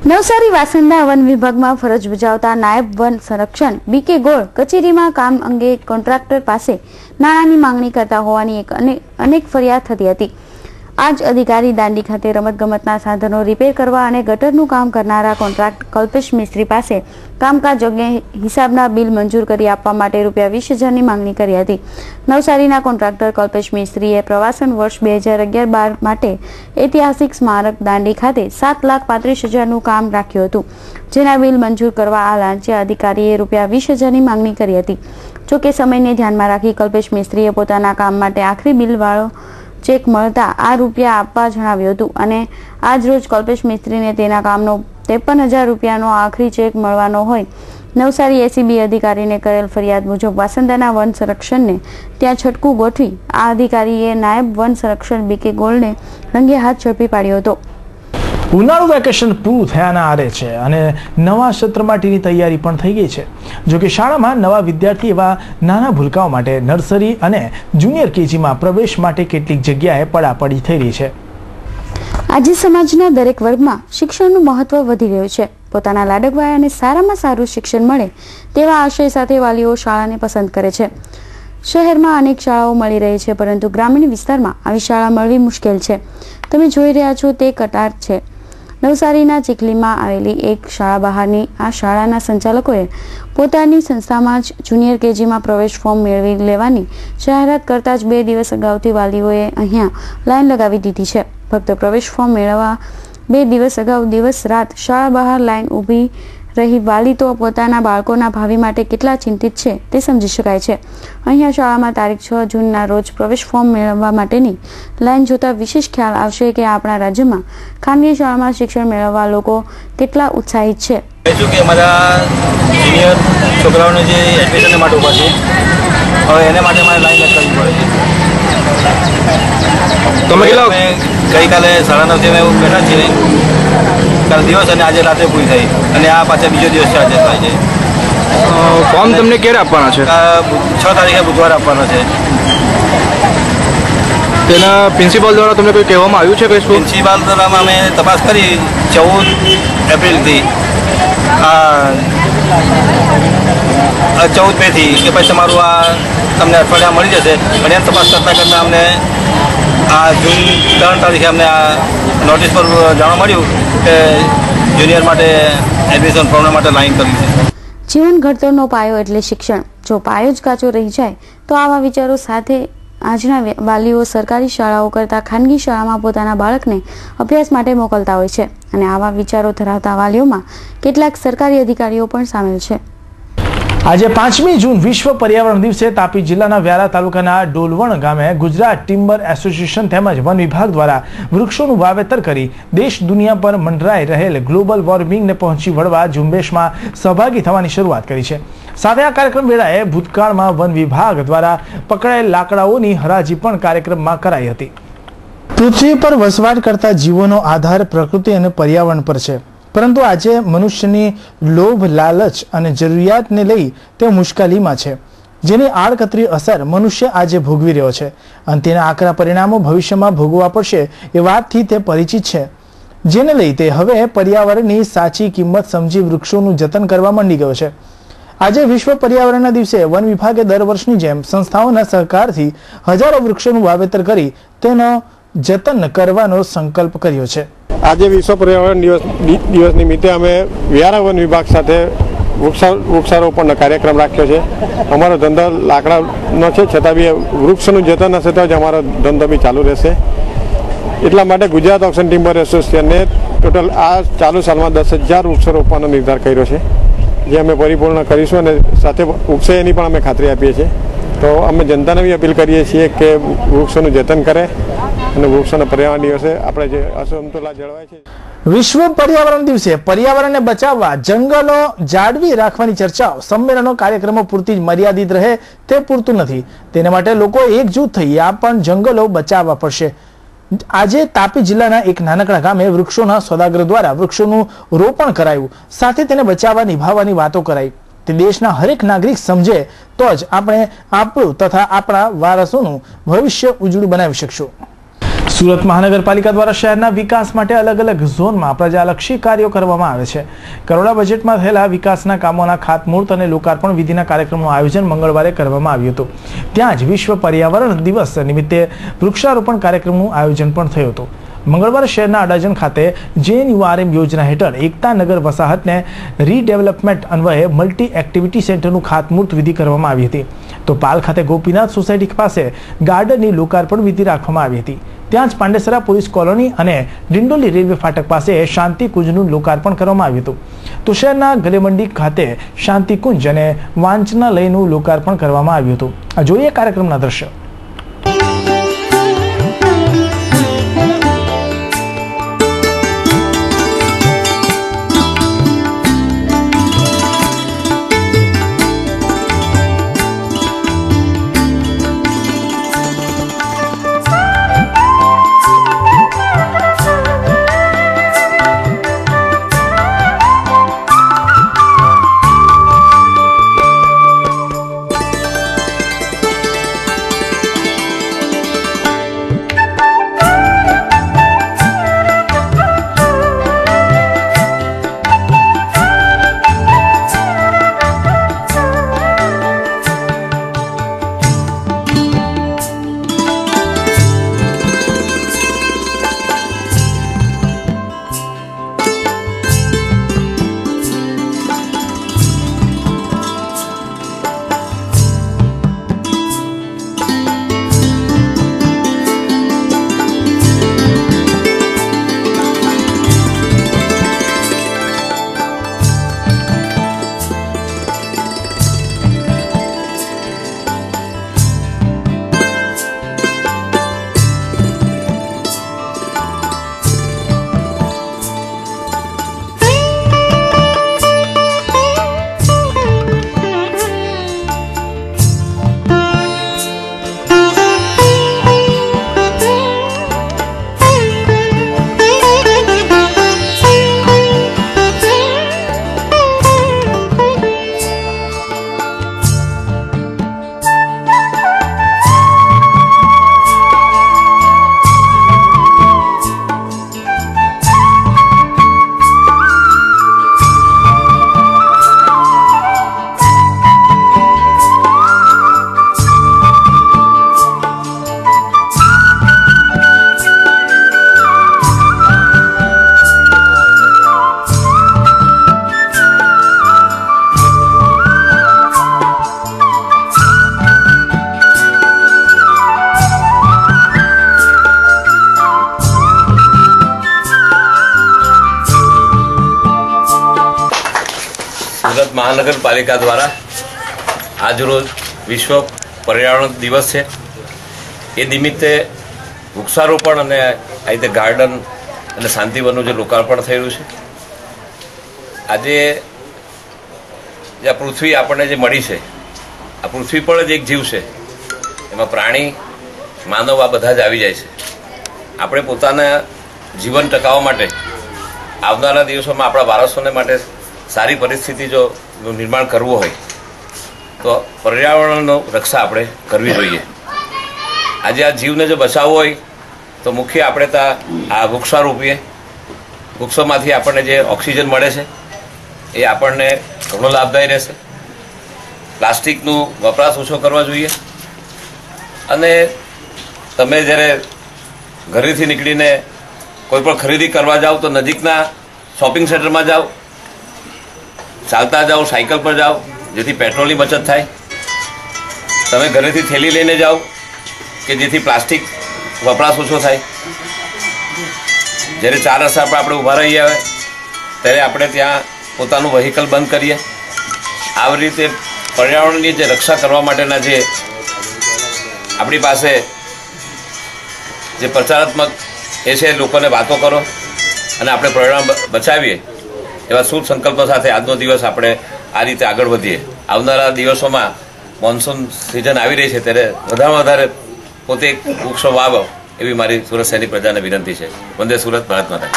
નવસારી વાસંદા વન વિભાગમાં ફરજ બજાવતા નાયબ વન સંરક્ષણ BK ગોળ કચેરીમાં કામ અંગે કોન્ટ્રાક્ટર પાસે નાણાંની માંગણી કરતા હોવાની અનેક ફરિયાદ થતી હતી. આ જ અધિકારી દાંડી ખાતે રમતગમતના સાધનો રિપેર કરવા અને ગટરનું કામ કરનારા કોન્ટ્રાક્ટ કલ્પેશ મિસ્ત્રી પાસે કામકાજ યોગ્ય હિસાબના બિલ મંજૂર કરી આપવા માટે ₹20,000ની માંગણી કરી હતી. નવસારીના કોન્ટ્રાક્ટર કલ્પેશ મિસ્ત્રીએ પ્રવાસન વર્ષ 2011-12 માટે ઐતિહાસિક સ્મારક દાંડી ખાતે ₹7,35,000નું કામ રાખ્યું હતું, જેના બિલ મંજૂર કરવા આ લાંચિયા અધિકારીએ ₹20,000ની માંગણી કરી હતી. જોકે સમયને ધ્યાનમાં રાખી કલ્પેશ મિસ્ત્રીએ પોતાના કામ માટે આખરી બિલવાળો ચેક મળતા આ રૂપિયા આપવા જણાવ્યું હતું અને આજ રોજ કલ્પેશ મિસ્ત્રીને તેના કામનો ₹53,000નો આખરી ચેક મળવાનો હોય નવસારી એસીબી અધિકારીને કરેલ ફરિયાદ મુજબ વાસંદાના વન સંરક્ષણને ત્યાં છટકું ગોઠવી આ અધિકારીએ નાયબ વન સંરક્ષણ BK ગોળને રંગે હાથ ઝડપી પાડ્યો હતો. ઉનાળુ વેકેશન પૂરું થયાના આરે છે અને નવા સત્ર માટેની તૈયારી પણ થઈ ગઈ છે. જોકે શાળામાં નવા વિદ્યાર્થી એવા નાના ભૂલકાઓ માટે નર્સરી અને જુનિયર કેજીમાં પ્રવેશ માટે કેટલીક જગ્યાએ પડાપડી થઈ રહી છે. આજે સમાજના દરેક વર્ગમાં શિક્ષણનું મહત્વ વધી રહ્યું છે. પોતાના લાડકવાયાને સારામાં સારું શિક્ષણ મળે તેવા આશય સાથે વાલીઓ શાળાને પસંદ કરે છે. શહેરમાં અનેક શાળાઓ મળી રહી છે, પરંતુ ગ્રામીણ વિસ્તારમાં આવી શાળા મળવી મુશ્કેલ છે. તમે જોઈ રહ્યા છો તે કતાર છે. નવસારીના ચીખલીમાં આવેલી એક શાળા બહારની આ શાળાના સંચાલકોએ પોતાની સંસ્થામાં જ જુનિયર કેજીમાં પ્રવેશ ફોર્મ મેળવી લેવાની જાહેરાત કરતા જ 2 દિવસ અગાઉથી વાલીઓએ અહીંયા લાઈન લગાવી દીધી છે. ફક્ત પ્રવેશ ફોર્મ મેળવવા 2 દિવસ અગાઉ દિવસ રાત શાળા બહાર લાઈન ઊભી રહી વાલી તો પોતાના બાળકોના ભાવિ માટે કેટલા ચિંતિત છે તે સમજી શકાય છે. અહીંયા શાળામાં તારીખ 6 જૂનના રોજ પ્રવેશ ફોર્મ મેળવવા માટેની લાઈન જોતા વિશેષ ખ્યાલ આવશે કે આપણા રાજ્યમાં ખાનગી શાળામાં શિક્ષણ મેળવવા લોકો કેટલા ઉત્સાહિત છે. અમારા જુનિયર છોકરાઓને જે એડમિશન માટે ઉભા છે, હવે એને માટે મારે લાઈન કરવી પડે છે. ગઈકાલે 9:30 અમે બેઠા છીએ, કાલ દિવસ અને આજે રાત્રે પૂરી થઈ અને આ પાછા બીજો દિવસ છે આજે થાય છે. ફોર્મ તમને ક્યારે આપવાના છે? 6 તારીખે બુધવારે આપવાના છે. તેના પ્રિન્સિપાલ દ્વારા તમને કોઈ કહેવામાં આવ્યું છે? પ્રિન્સિપાલ દ્વારા અમે તપાસ કરી 14 એપ્રિલથી 14 મેથી કે પછી તમારું આ તમને અઠવાડિયા મળી જશે, પણ એને તપાસ કરતાં અમને આ જૂન 3 તારીખે અમને આ નોટિસ પર જાણવા મળ્યું કે જુનિયર માટે એડમિશન ફોર્મ માટે લાઈન કરી છે. જીવન ઘડતરનો પાયો એટલે શિક્ષણ. જો પાયો જ કાચો રહી જાય તો આવા વિચારો સાથે આજના વાલીઓ સરકારી શાળાઓ કરતાં ખાનગી શાળામાં પોતાના બાળકને અભ્યાસ માટે મોકલતા હોય છે અને આવા વિચારો ધરાવતા વાલીઓમાં કેટલાક સરકારી અધિકારીઓ પણ સામેલ છે. આજે 5મી જૂન વિશ્વ પર્યાવરણ દિવસે તાપી જિલ્લાના વ્યારા તાલુકાના ડોલવણ ગામે ગુજરાત ટિમ્બર એસોસિએશન તેમજ વન વિભાગ દ્વારા વૃક્ષોનું વાવેતર કરી દેશ દુનિયા પર મંડરાઈ રહેલ ગ્લોબલ વોર્મિંગને પહોંચી વળવા ઝુંબેશમાં સહભાગી થવાની શરૂઆત કરી છે. સાથે આ કાર્યક્રમ વેળાએ ભૂતકાળમાં વન વિભાગ દ્વારા પકડાયેલ લાકડાઓની હરાજી પણ કાર્યક્રમમાં કરાઈ હતી. પૃથ્વી પર વસવાટ કરતા જીવોનો આધાર પ્રકૃતિ અને પર્યાવરણ પર છે, પરંતુ આજે મનુષ્યની લોભ, લાલચ અને જરૂરિયાતને લઈ તે મુશ્કેલીમાં છે, જેની આડકતરી અસર મનુષ્ય આજે ભોગવી રહ્યો છે અને તેના આકરા પરિણામો ભવિષ્યમાં ભોગવવા પડશે એ વાતથી તે પરિચિત છે, જેને લઈ તે હવે પર્યાવરણની સાચી કિંમત સમજી વૃક્ષોનું જતન કરવા માંડી ગયો છે. આજે વિશ્વ પર્યાવરણના દિવસે વન વિભાગે દર વર્ષની જેમ સંસ્થાઓના સહકારથી હજારો વૃક્ષોનું વાવેતર કરી તેનો જતન કરવાનો સંકલ્પ કર્યો છે. આજે વિશ્વ પર્યાવરણ દિવસ નિમિત્તે અમે વ્યારા વન વિભાગ સાથે વૃક્ષારોપણનો કાર્યક્રમ રાખ્યો છે. અમારો ધંધો લાકડાનો છે, છતાં બી વૃક્ષનું જતન હશે તો જ અમારો ધંધો બી ચાલુ રહેશે. એટલા માટે ગુજરાત ઓક્સન ટિમ્બર એસોસિએશને ટોટલ આ ચાલુ સાલમાં 10,000 વૃક્ષો રોપવાનો નિર્ધાર કર્યો છે, જે અમે પરિપૂર્ણ કરીશું અને સાથે ઉગશે એની પણ અમે ખાતરી આપીએ છીએ. તો અમે જનતાને બી અપીલ કરીએ છીએ કે વૃક્ષોનું જતન કરે અને વૃક્ષોના પર્યાવરણ દિવસે આપણે જે અસમતુલા જળવાય છે. વિશ્વ પર્યાવરણ દિવસે પર્યાવરણને બચાવવા જંગલો જાળવી રાખવાની ચર્ચાઓ સંમેલનો કાર્યક્રમો પૂરતી જ મર્યાદિત રહે તે પૂરતું નથી. તેને માટે લોકો એકજૂથ થઈ આ પણ જંગલો બચાવવા પડશે. આજે તાપી જિલ્લાના એક નાનકડા ગામે વૃક્ષોના સોદાગરો દ્વારા વૃક્ષોનું રોપણ કરાયું, સાથે તેને બચાવવા નિભાવવાની વાતો કરાઈ. તે દેશના હરેક નાગરિક સમજે તો જ આપણે આપણું તથા આપણા વારસોનું ભવિષ્ય ઉજળું બનાવી શકશું. સુરત મહાનગરપાલિકા દ્વારા શહેરના વિકાસ માટે અલગ અલગ ઝોનમાં પ્રજાલક્ષી કાર્યો કરવામાં આવે છે. કરોડો બજેટમાં થયેલા વિકાસના કામોના ખાતમુહૂર્ત અને લોકાર્પણ વિધિના કાર્યક્રમનું આયોજન મંગળવારે કરવામાં આવ્યું હતું. ત્યાં જ વિશ્વ પર્યાવરણ દિવસ નિમિત્તે વૃક્ષારોપણ કાર્યક્રમનું આયોજન પણ થયું હતું. મંગળવારે શહેરના અડાજણ ખાતે JNURM યોજના હેઠળ એકતાનગર વસાહતને રીડેવલપમેન્ટ અન્વયે મલ્ટી એક્ટિવિટી સેન્ટરનું ખાતમુહૂર્ત વિધિ કરવામાં આવી હતી. તો પાલ ખાતે ગોપીનાથ સોસાયટી પાસે ગાર્ડનની લોકાર્પણ વિધિ રાખવામાં આવી હતી. ત્યાં જ પાંડેસરા પોલીસ કોલોની અને ડિંડોલી રેલવે ફાટક પાસે શાંતિકુંજનું લોકાર્પણ કરવામાં આવ્યું હતું. તો શહેરના ગલેમંડી ખાતે શાંતિકુંજ અને વાંચનાલયનું લોકાર્પણ કરવામાં આવ્યું હતું. આ જોઈએ કાર્યક્રમના દ્રશ્યો. સુરત મહાનગરપાલિકા દ્વારા આજરોજ વિશ્વ પર્યાવરણ દિવસ છે. એ નિમિત્તે વૃક્ષારોપણ અને આ રીતે ગાર્ડન અને શાંતિવનનું જે લોકાર્પણ થયેલું છે. આજે જે આ પૃથ્વી આપણને જે મળી છે, આ પૃથ્વી પર જ એક જીવ છે, એમાં પ્રાણી માનવ આ બધા જ આવી જાય છે. આપણે પોતાના જીવન ટકાવવા માટે આવનારા દિવસોમાં આપણા વારસોને માટે સારી પરિસ્થિતિ જો નિર્માણ કરવું હોય તો પર્યાવરણનો રક્ષા આપણે કરવી જોઈએ. આજે આ જીવને જો બચાવવો હોય તો મુખ્ય આપણે આ વૃક્ષો રોપીએ. વૃક્ષોમાંથી આપણને જે ઓક્સિજન મળે છે એ આપણને ઘણો લાભદાયી રહેશે. પ્લાસ્ટિકનું વપરાશ ઓછો કરવા જોઈએ. અને તમે જ્યારે ઘરેથી નીકળીને કોઈ પણ ખરીદી કરવા જાઓ તો નજીકના શોપિંગ સેન્ટરમાં જાઓ, ચાલતા જાઓ, સાયકલ પર જાઓ, જેથી પેટ્રોલની બચત થાય. તમે ઘરેથી થેલી લઈને જાઓ કે જેથી પ્લાસ્ટિક વપરાશ ઓછો થાય. જ્યારે 4 રસ્તા પર આપણે ઊભા રહીએ ત્યારે આપણે ત્યાં પોતાનું વ્હીકલ બંધ કરીએ. આવી રીતે પર્યાવરણની જે રક્ષા કરવા માટેના જે આપણી પાસે જે પ્રચારાત્મક એ છે, લોકોને વાતો કરો અને આપણે પરિણામ બચાવીએ એવા શુભ સંકલ્પો સાથે આજનો દિવસ આપણે આ રીતે આગળ વધીએ. આવનારા દિવસોમાં મોન્સૂન સિઝન આવી રહી છે ત્યારે વધારેમાં વધારે પોતે વૃક્ષો વાવો એવી મારી સુરત શહેરની પ્રજાને વિનંતી છે. વંદે સુરત, ભારત માતા.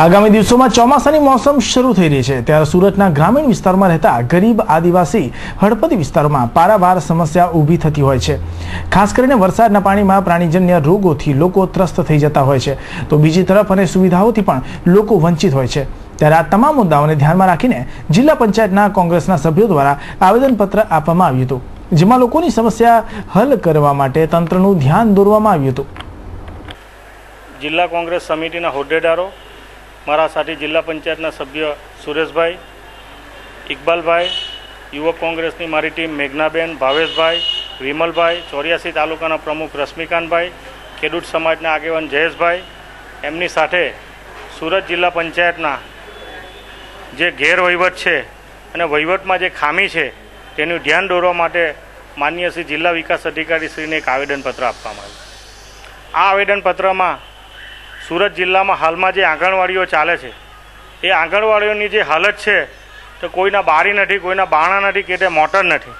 આગામી દિવસોમાં ચોમાસાની મોસમ શરૂ થઈ રહી છે ત્યારે સુરતના ગ્રામીણ વિસ્તારમાં રહેતા ગરીબ આદિવાસી હળપતિ વિસ્તારોમાં પારાવાર સમસ્યા ઊભી થતી હોય છે. ખાસ કરીને વરસાદના પાણીમાં પ્રાણીજન્ય રોગોથી લોકો ત્રસ્ત થઈ જતા હોય છે તો બીજી તરફ અને સુવિધાઓથી પણ લોકો વંચિત હોય છે. ત્યારે આ તમામ મુદ્દાઓને ધ્યાનમાં રાખીને જિલ્લા પંચાયતના કોંગ્રેસના સભ્યો દ્વારા આવેદનપત્ર આપવામાં આવ્યું હતું જેમાં લોકોની સમસ્યા હલ કરવા માટે તંત્રનું ધ્યાન દોરવામાં આવ્યું હતું. જિલ્લા કોંગ્રેસ સમિતિના હોદ્દેદારો, મારા સાથે જિલ્લા પંચાયતના સભ્ય સુરેશભાઈ, ઇકબાલભાઈ, યુવક કોંગ્રેસની મારી ટીમ મેઘનાબેન, ભાવેશભાઈ, વિમલભાઈ, 84 તાલુકાના પ્રમુખ રશ્મિકાંતભાઈ, ખેડૂત સમાજના આગેવાન જયેશભાઈ, એમની સાથે સુરત જિલ્લા પંચાયતના જે ગેરવહીવટ છે અને વહીવટમાં જે ખામી છે તેનું ધ્યાન દોરવા માટે માનનીય શ્રી જિલ્લા વિકાસ અધિકારી શ્રીને એક આવેદનપત્ર આપવામાં આવ્યું. આ આવેદનપત્રમાં સુરત જિલ્લામાં હાલમાં જે આંગણવાડીઓ ચાલે છે એ આંગણવાડીઓની જે હાલત છે તો કોઈના બારી નથી, કોઈના બારણા નથી, કે તે મોટર નથી.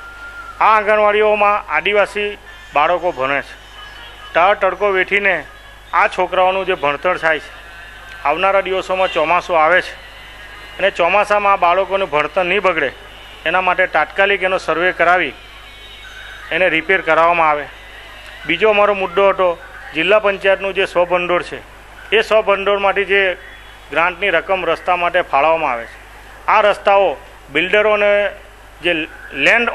આ આંગણવાડીઓમાં આદિવાસી બાળકો ભણે છે. તળ તડકો વેઠીને આ છોકરાઓનું જે ભણતર થાય છે. આવનારા દિવસોમાં ચોમાસું આવે છે અને ચોમાસામાં આ બાળકોનું ભણતર નહીં બગડે એના માટે તાત્કાલિક એનો સર્વે કરાવી એને રિપેર કરાવવામાં આવે. બીજો અમારો મુદ્દો હતો જિલ્લા પંચાયતનું જે સ્વભંડોળ છે એ સ્વભંડોળમાંથી જે ગ્રાન્ટની રકમ રસ્તા માટે ફાળવવામાં આવે છે. આ રસ્તાઓ બિલ્ડરોને જે લેન્ડ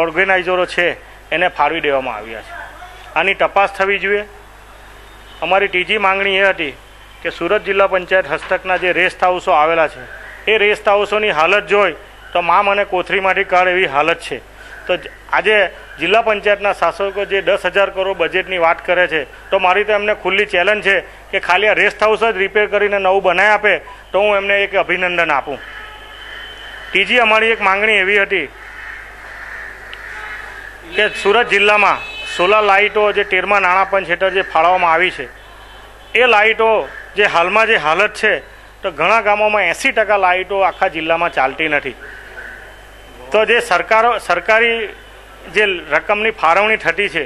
ઓર્ગેનાઇઝરો છે એને ફાળવી દેવામાં આવ્યા છે. આની તપાસ થવી જોઈએ. અમારી ત્રીજી માંગણી એ હતી કે સુરત જિલ્લા પંચાયત હસ્તકના જે રેસ્ટ હાઉસો આવેલા છે એ રેસ્ટ હાઉસોની હાલત જોઈ તો મામ અને કોથરીમાંથી કાઢ એવી હાલત છે. તો આજે જિલ્લા પંચાયતના શાસકો જે 10,000 કરોડ બજેટની વાત કરે છે તો મારી તો એમને ખુલ્લી ચેલેન્જ છે કે ખાલી આ રેસ્ટ હાઉસ જ રિપેર કરીને નવું બનાવી આપે તો હું એમને એક અભિનંદન આપું. ત્રીજી અમારી એક માંગણી એવી હતી કે સુરત જિલ્લામાં સોલાર લાઇટો જે 13મા નાણાં પંચ હેઠળ જે ફાળવવામાં આવી છે એ લાઇટો જે હાલમાં જે હાલત છે તો ઘણા ગામોમાં 80% લાઇટો આખા જિલ્લામાં ચાલતી નથી. તો જે સરકારી જે રકમની ફાળવણી થતી છે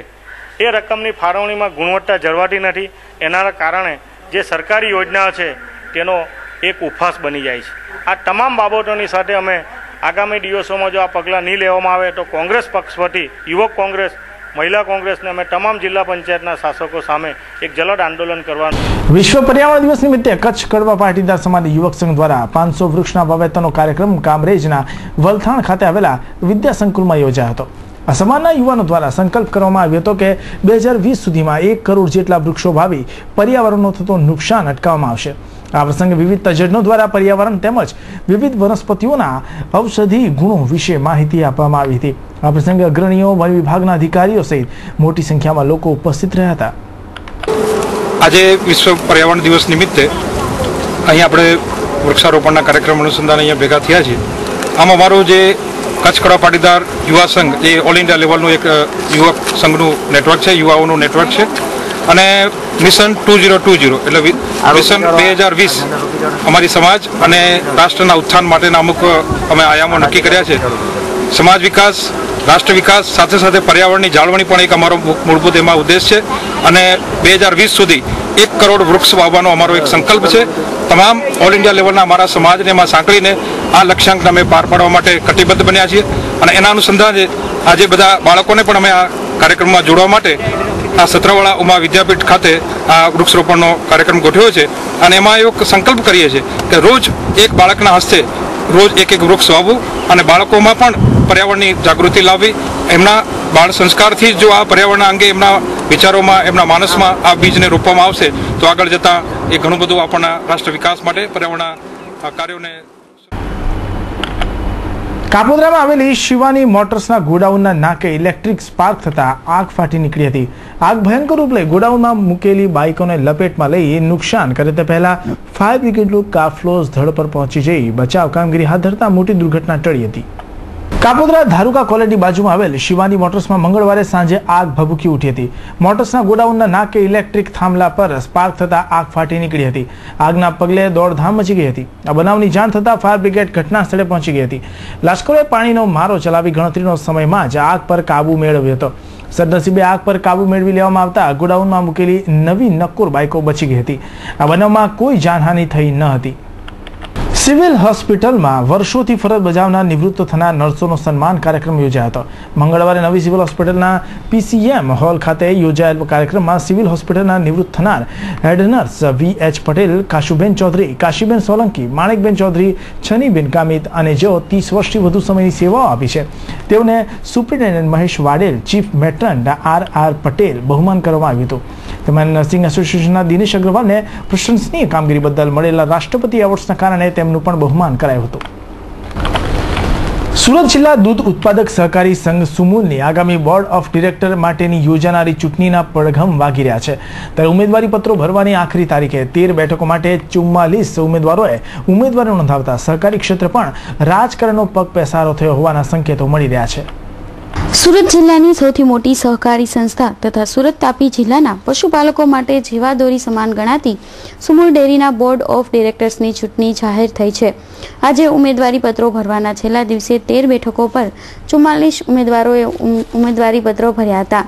એ રકમની ફાળવણીમાં ગુણવત્તા જળવાતી નથી. એના કારણે જે સરકારી યોજનાઓ છે તેનો એક ઉપહાસ બની જાય છે. આ તમામ બાબતોની સાથે અમે આગામી દિવસોમાં જો આ પગલાં નહીં લેવામાં આવે તો કોંગ્રેસ પક્ષ વતી યુવક કોંગ્રેસ, મહિલા કોંગ્રેસને અમે તમામ જિલ્લા પંચાયતના શાસકો સામે એક જલદ આંદોલન કરવાનું. વિશ્વ પર્યાવરણ દિવસ નિમિત્તે કચ્છ કડવા પાટીદાર સમાજ યુવક સંઘ દ્વારા 500 વૃક્ષના વાવેતરનો કાર્યક્રમ કામરેજના વલથાણ ખાતે આવેલા વિદ્યા સંકુલમાં યોજાયો હતો. આ સમાજના યુવાનો દ્વારા સંકલ્પ કરવામાં આવ્યો હતો કે 2020 સુધીમાં 1 કરોડ જેટલા વૃક્ષો વાવી પર્યાવરણનો થતો નુકસાન અટકાવવામાં આવશે. આ પ્રસંગે વિવિધ તજજ્ઞો દ્વારા પર્યાવરણ તેમજ વિવિધ વનસ્પતિઓના ઔષધિ ગુણો વિશે માહિતી આપવામાં આવી હતી. આ પ્રસંગે અગ્રણીઓ, વન વિભાગના અધિકારીઓ સહિત મોટી સંખ્યામાં લોકો ઉપસ્થિત રહ્યા હતા. આજે વિશ્વ પર્યાવરણ દિવસ નિમિત્તે અહીં આપણે વૃક્ષારોપણના કાર્યક્રમ અનુસંધાન અહીંયા ભેગા થયા છીએ. આમ અમારો જે કચ્છ કડવા પાટીદાર યુવા સંઘ એ ઓલ ઇન્ડિયા લેવલનું એક યુવક સંઘનું નેટવર્ક છે, યુવાઓનું નેટવર્ક છે અને મિશન 2020 એટલે મિશન 2020 અમારી સમાજ અને રાષ્ટ્રના ઉત્થાન માટેના અમુક અમે આયામો નક્કી કર્યા છે. સમાજ વિકાસ, રાષ્ટ્ર વિકાસ સાથે સાથે પર્યાવરણની જાળવણી પણ એક અમારો મૂળભૂત એમાં ઉદ્દેશ છે અને 2020 સુધી 1 કરોડ વૃક્ષ વાવવાનો અમારો એક સંકલ્પ છે. તમામ ઓલ ઇન્ડિયા લેવલના અમારા સમાજને એમાં સાંકળીને આ લક્ષ્યાંકને અમે પાર પાડવા માટે કટિબદ્ધ બન્યા છીએ અને એના અનુસંધાને આજે બધા બાળકોને પણ અમે આ કાર્યક્રમમાં જોડવા માટે આ સત્રવાળા ઉમા વિદ્યાપીઠ ખાતે આ વૃક્ષરોપણનો કાર્યક્રમ ગોઠવ્યો છે અને એમાં એક સંકલ્પ કરીએ છીએ કે રોજ એક બાળકના હસ્તે રોજ એક વૃક્ષ વાવવું અને બાળકોમાં પણ પર્યાવરણની જાગૃતિ લાવવી. એમના બાળ સંસ્કારથી જો આ પર્યાવરણના અંગે એમના વિચારોમાં, એમના માનસમાં આ બીજને રોપવામાં આવશે તો આગળ જતાં એ ઘણું બધું આપણના રાષ્ટ્ર વિકાસ માટે પર્યાવરણના કાર્યોને. કાપોદ્રામાં આવેલી શિવાની મોટર્સના ગોડાઉનના નાકે ઇલેક્ટ્રિક સ્પાર્ક થતા આગ ફાટી નીકળી હતી. આગ ભયંકર રૂપ લઈ ગોડાઉનમાં મૂકેલી બાઇકોને લપેટમાં લઈ નુકસાન કરે તે પહેલા ફાયર બ્રિગેડનું કાફલો સ્થળ પર પહોંચી જઈ બચાવ કામગીરી હાથ ધરતા મોટી દુર્ઘટના ટળી હતી. કાપોદ્રા ધારુકા કોલેજની બાજુમાં આવેલ શિવાની મોટર્સમાં મંગળવારે સાંજે આગ ભભૂકી ઉઠી હતી. મોટર્સના ગોડાઉનના નાકે ઇલેક્ટ્રિક થાંભલા પર સ્પાર્ક થતા આગ ફાટી નીકળી હતી. આગના પગલે દોડધામ મચી ગઈ હતી. આ બનાવની જાણ થતાં ફાયર બ્રિગેડ ઘટના સ્થળે પહોંચી ગઈ હતી. લશ્કરોએ પાણીનો મારો ચલાવી ગણતરીનો સમયમાં જ આગ પર કાબુ મેળવ્યો હતો. સદનસીબે આગ પર કાબુ મેળવી લેવામાં આવતા ગોડાઉનમાં મૂકેલી નવી નક્કોર બાઇકો બચી ગઈ હતી. આ બનાવમાં કોઈ જાનહાનિ થઈ ન હતી. સિવિલ હોસ્પિટલમાં વર્ષોથી ફરજ બજાવનાર નિવૃત્ત થનાર નર્સોનો સન્માન કાર્યક્રમ યોજાયો હતો. મંગળવારે નવી સિવિલ હોસ્પિટલના PCM હોલ ખાતે યોજાયેલ કાર્યક્રમમાં સિવિલ હોસ્પિટલના નિવૃત્ત થનાર head nurse VH Patel, Kashuben Chaudhari, Kashiben Solanki, Manekben Chaudhari, Chhaniben Gamit અને જેઓ 30 વર્ષથી વધુ સમયની સેવાઓ આપી છે તેઓને superintendent Mahesh Wadel, chief matron RR Patel બહુમાન કરવામાં આવ્યું હતું. તેમજ નર્સિંગ એસોસિએશનના દિનેશ અગ્રવાલને પ્રશંસનીય કામગીરી બદલ મળેલા રાષ્ટ્રપતિ એવોર્ડ્સના કારણે તેમનું પણ બહુમાન કરાયું હતું. સુરત જિલ્લા દૂધ ઉત્પાદક સહકારી સંઘ સુમુલની આગામી બોર્ડ ઓફ ડિરેક્ટર માટેની યોજાનારી ચૂંટણીના પડઘમ વાગી રહ્યા છે. ત્યારે ઉમેદવારી પત્રો ભરવાની આખરી તારીખે 13 બેઠકો માટે 44 ઉમેદવારોએ ઉમેદવારી નોંધાવતા સહકારી ક્ષેત્ર પણ રાજકારણનો પગ પેસારો થયો હોવાના સંકેતો મળી રહ્યા છે. સુરત જિલ્લાની સૌથી મોટી સહકારી સંસ્થા તથા સુરત તાપી જિલ્લાના પશુપાલકો માટે જીવાદોરી સમાન ગણાતી સુમુલ ડેરીના બોર્ડ ઓફ ડિરેક્ટર્સની ચૂંટણી જાહેર થઈ છે. આજે ઉમેદવારી પત્રો ભરવાના છેલ્લા દિવસે 13 બેઠકો પર 44 ઉમેદવારોએ ઉમેદવારી પત્રો ભર્યા હતા.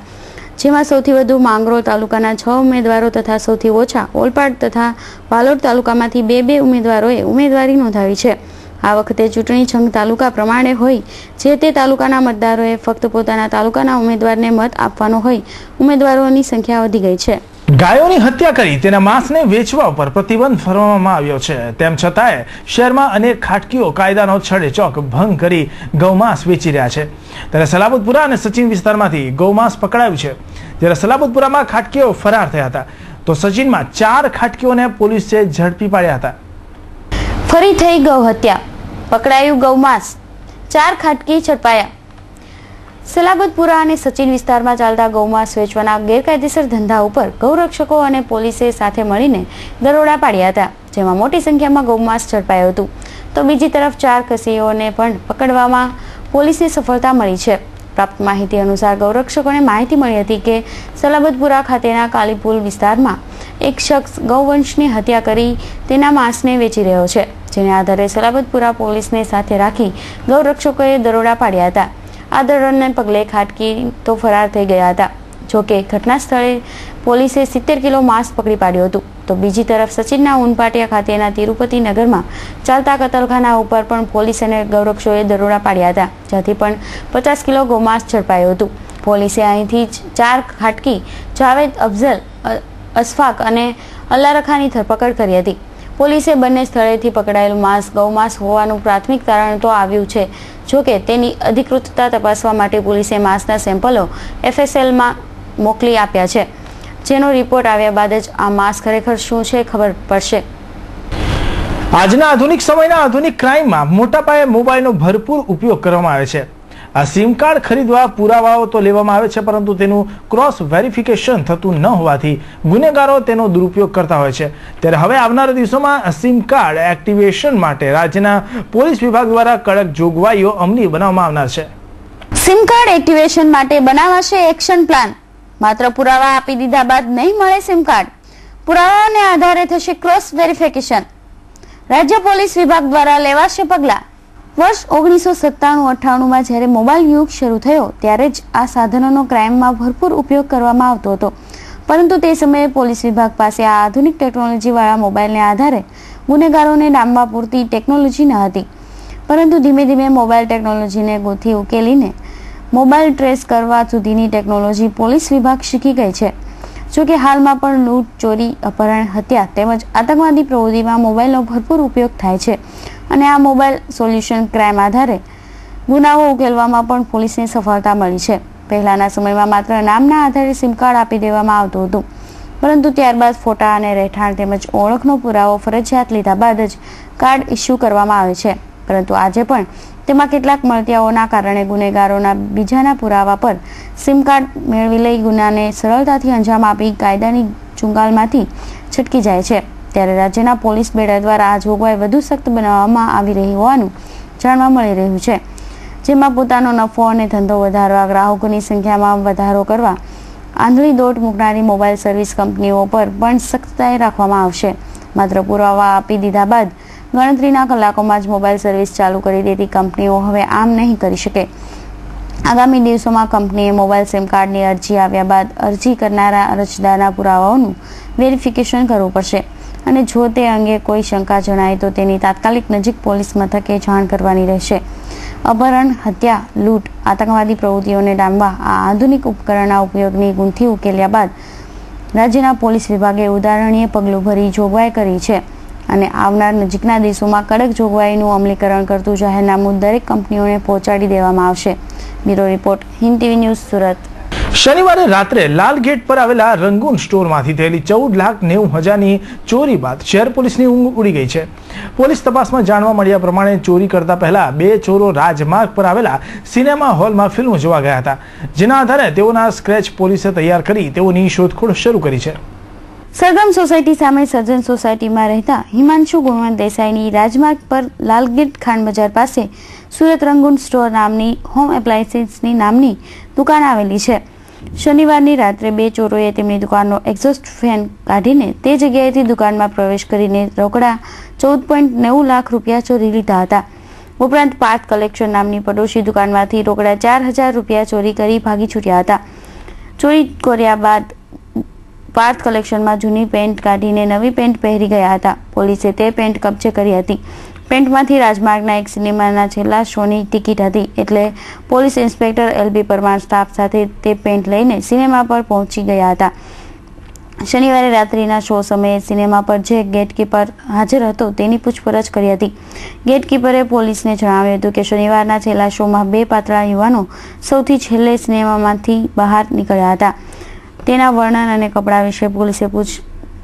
જેમાં સૌથી વધુ માંગરોળ તાલુકાના 6 ઉમેદવારો તથા સૌથી ઓછા ઓલપાડ તથા વાલોડ તાલુકામાંથી 2 ઉમેદવારોએ ઉમેદવારી નોંધાવી છે. આ વખતે ચૂંટણી છંગ તાલુકા પ્રમાણે હોય જે તે તાલુકાના મતદારોએ ફક્ત પોતાના તાલુકાના ઉમેદવારને મત આપવાનો હોય ઉમેદવારોની સંખ્યા વધી ગઈ છે. ગાયોની હત્યા કરી તેના માંસને વેચવા ઉપર પ્રતિબંધ ફરવામાં આવ્યો છે. તેમ છતાંય શહેરમાં અનેક ખાટકીઓ કાયદાનો છડેચોક ભંગ કરી ગૌમાંસ વેચી રહ્યા છે. ત્યારે સલાબતપુરા અને સચિન વિસ્તારમાંથી ગૌમાંસ પકડાયું છે. જ્યારે સલાબતપુરામાં ખાટકીઓ ફરાર થયા હતા તો સચિનમાં 4 ખાટકીઓને પોલીસે ઝડપી પાડ્યા હતા. ફરી થઈ ગૌ હત્યા, પકડાયું ગૌમાંસ, 4 ખાટકી ઝડપાયા. સલાબતપુરા અને સચિન વિસ્તારમાં ચાલતા ગૌમાંસ વેચવાના ગેરકાયદેસર ધંધા ઉપર ગૌરક્ષકો અને પોલીસે સાથે મળીને દરોડા પાડ્યા હતા, જેમાં મોટી સંખ્યામાં ગૌમાંસ ઝડપાયું હતું. તો બીજી તરફ 4 કસીઓને પણ પકડવામાં પોલીસને સફળતા મળી છે. પ્રાપ્ત માહિતી અનુસાર ગૌરક્ષકોને માહિતી મળી હતી કે સલાબતપુરા ખાતેના કાલીપુલ વિસ્તારમાં એક શખ્સ ગૌવંશની હત્યા કરી તેના માંસને વેચી રહ્યો છે. જેને આધારે સલાબતપુરા પોલીસને સાથે રાખી ગૌરક્ષકોએ દરોડા પાડ્યા હતા. આ દરોડાને પગલે ખાટકી તો ફરાર થઈ ગયા હતા. જોકે ઘટના સ્થળે પોલીસે 70 કિલો માંસ પકડી પાડ્યું હતું. તો બીજી તરફ સચિનના ઉનપાટિયા ખાતેના તિરુપતિ નગરમાં ચાલતા કતલખાના ઉપર પણ પોલીસ અને ગૌરક્ષકોએ દરોડા પાડ્યા હતા, જ્યાંથી પણ 50 કિલો ગૌમાંસ ઝડપાયું હતું. પોલીસે અહીંથી 4 ખાટકી જાવેદ અફઝલ, અશફાક અને અલ્લારખાની ધરપકડ કરી હતી. પોલીસે બંને સ્થળેથી પકડાયેલું માંસ ગૌમાંસ હોવાનું પ્રાથમિક તારણ તો આવ્યું છે. જોકે તેની અધિકૃતતા તપાસવા માટે પોલીસે માંસના સેમ્પલો FSLમાં મોકલી આપ્યા છે, જેનો રિપોર્ટ આવ્યા બાદ જ આ માંસ ખરેખર શું છે ખબર પડશે. આજના આધુનિક સમયના આધુનિક ક્રાઇમમાં મોટા પાયે મોબાઈલનો ભરપૂર ઉપયોગ કરવામાં આવે છે. આ સિમ કાર્ડ ખરીદવા પુરાવાઓ તો લેવામાં આવે છે, પરંતુ તેનું ક્રોસ વેરિફિકેશન થતું ન હોવાથી ગુનેગારો તેનો દુરુપયોગ કરતા હોય છે. ત્યારે હવે આવનારા દિવસોમાં સિમ કાર્ડ એક્ટિવેશન માટે રાજ્યના પોલીસ વિભાગ દ્વારા કડક જોગવાઈઓ અમલી બનાવવામાં આવનાર છે. સિમ કાર્ડ એક્ટિવેશન માટે બનાવાશે એક્શન પ્લાન. માત્ર પુરાવા આપી દીધા બાદ નહીં મળે સિમ કાર્ડ. પુરાવાને આધારે થશે ક્રોસ વેરિફિકેશન. રાજ્ય પોલીસ વિભાગ દ્વારા લેવાશે પગલાં. વર્ષ 1997-98માં જ્યારે મોબાઈલ યુગ શરૂ થયો ત્યારે જ આ સાધનોનો ક્રાઇમમાં ભરપૂર ઉપયોગ કરવામાં આવતો હતો, પરંતુ તે સમયે પોલીસ વિભાગ પાસે આ આધુનિક ટેકનોલોજીવાળા મોબાઈલને આધારે ગુનેગારોને ડામવા પૂરતી ટેકનોલોજી ન હતી. પરંતુ ધીમે ધીમે મોબાઈલ ટેકનોલોજીને ગોથી ઉકેલીને મોબાઈલ ટ્રેસ કરવા સુધીની ટેકનોલોજી પોલીસ વિભાગ શીખી ગઈ છે. જોકે હાલમાં પણ લૂંટ, ચોરી, અપહરણ, હત્યા તેમજ આતંકવાદી પ્રવૃત્તિમાં મોબાઈલનો ભરપૂર ઉપયોગ થાય છે અને આ મોબાઈલ સોલ્યુશન ક્રાઇમ આધારે ગુનાઓ ઉકેલવામાં પણ પોલીસને સફળતા મળી છે. પહેલાના સમયમાં માત્ર નામના આધારે સિમ કાર્ડ આપી દેવામાં આવતું હતું, પરંતુ ત્યારબાદ ફોટા અને રહેઠાણ તેમજ ઓળખનો પુરાવો ફરજિયાત લીધા બાદ જ કાર્ડ ઇસ્યુ કરવામાં આવે છે. પરંતુ આજે પણ તેમાં કેટલાક મળતિયાઓના કારણે ગુનેગારોના બીજાના પુરાવા પર સિમ કાર્ડ મેળવી લઈ ગુનાને સરળતાથી અંજામ આપી કાયદાની ચુંગાલમાંથી છટકી જાય છે. ત્યારે રાજ્યના પોલીસ બેડા દ્વારા આ જોગવાઈ વધુ સખ્ત બનાવવામાં આવી રહી હોવાનું જાણવા મળી રહ્યું છે. જેમાં પોતાનો નફો અને ધંધો વધારવા, ગ્રાહકોની સંખ્યામાં વધારો કરવા આંધળી દોટ મૂકનારી મોબાઈલ સર્વિસ કંપનીઓ પર પણ સખ્તાઈ રાખવામાં આવશે. માત્ર પુરાવા આપી દીધા બાદ ગણતરીના કલાકોમાં જ મોબાઈલ સર્વિસ ચાલુ કરી દેતી કંપનીઓ હવે આમ નહીં કરી શકે. આગામી દિવસોમાં કંપનીએ મોબાઈલ સિમ કાર્ડની અરજી આવ્યા બાદ અરજી કરનારા અરજદારના પુરાવાઓનું વેરિફિકેશન કરવું પડશે અને જો તે અંગે કોઈ શંકા જણાય તો તેની તાત્કાલિક નજીક પોલીસ મથકે જાણ કરવાની રહેશે. અપહરણ, હત્યા, લૂંટ, આતંકવાદી પ્રવૃત્તિઓને ડામવા આ આધુનિક ઉપકરણના ઉપયોગની ગૂંથી ઉકેલ્યા બાદ રાજ્યના પોલીસ વિભાગે ઉદાહરણીય પગલું ભરી જોગવાઈ કરી છે અને આવનાર નજીકના દિવસોમાં કડક જોગવાઈનું અમલીકરણ કરતું જાહેરનામું દરેક કંપનીઓને પહોંચાડી દેવામાં આવશે. Bureau report, Hind TV news, Surat. શનિવારે રાત્રે લાલ ગેટ પર આવેલા રંગૂન સ્ટોરમાંથી થયેલી 14,90,000ની ચોરી બાદ શહેર પોલીસની ઊંઘ ઉડી ગઈ છે. પોલીસ તપાસમાં જાણવા મળ્યા પ્રમાણે ચોરી કરતા પહેલા 2 ચોરો રાજમાર્ગ પર આવેલા સિનેમા હોલમાં ફિલ્મ જોવા ગયા હતા, જેના આધારે તેઓના સ્ક્રેચ પોલીસે તૈયાર કરી તેઓની શોધખોળ શરૂ કરી છે. સરગમ સોસાયટી સામે સર્જન સોસાયટીમાં રહેતા હિમાંશુ ગુણવંત દેસાઈની રાજમાર્ગ પર લાલગેટ ખાંડ બજાર પાસે સુરત રંગૂન સ્ટોર નામની હોમ એપ્લાયન્સીસની નામની દુકાન આવેલી છે. શનિવારની રાત્રે 2 ચોરોએ તેમની દુકાનનો એક્ઝોસ્ટ ફેન કાઢીને તે જગ્યાએથી દુકાનમાં પ્રવેશ કરીને રોકડા 14.90 લાખ રૂપિયા ચોરી લીધા હતા. ઉપરાંત પાર્થ કલેક્શન નામની પડોશી દુકાનમાંથી રોકડા 4,000 રૂપિયા ચોરી કરી ભાગી છૂટ્યા હતા. ચોરી કર્યા બાદ પાર્થ કલેક્શનમાં જૂની પેન્ટ કાઢીને નવી પેન્ટ પહેરી ગયા હતા. પોલીસે તે પેન્ટ કબજે કરી હતી. પેન્ટમાંથી રાજમાર્ગના એક સિનેમાના છેલ્લા શોની ટિકિટ હતી, એટલે police inspector LB Parmar staff સાથે તે પેન્ટ લઈને સિનેમા પર પહોંચી ગયા હતા. શનિવારે રાત્રિના શો સમયે સિનેમા પર જે ગેટકીપર હાજર હતો તેની પૂછપરછ કરી હતી. ગેટકીપરે પોલીસને જણાવ્યું હતું કે શનિવારના છેલ્લા શોમાં 2 પાતળા યુવાનો સૌથી છેલ્લે સિનેમામાંથી બહાર નીકળ્યા હતા. તેના વર્ણન અને કપડાં વિશે પોલીસે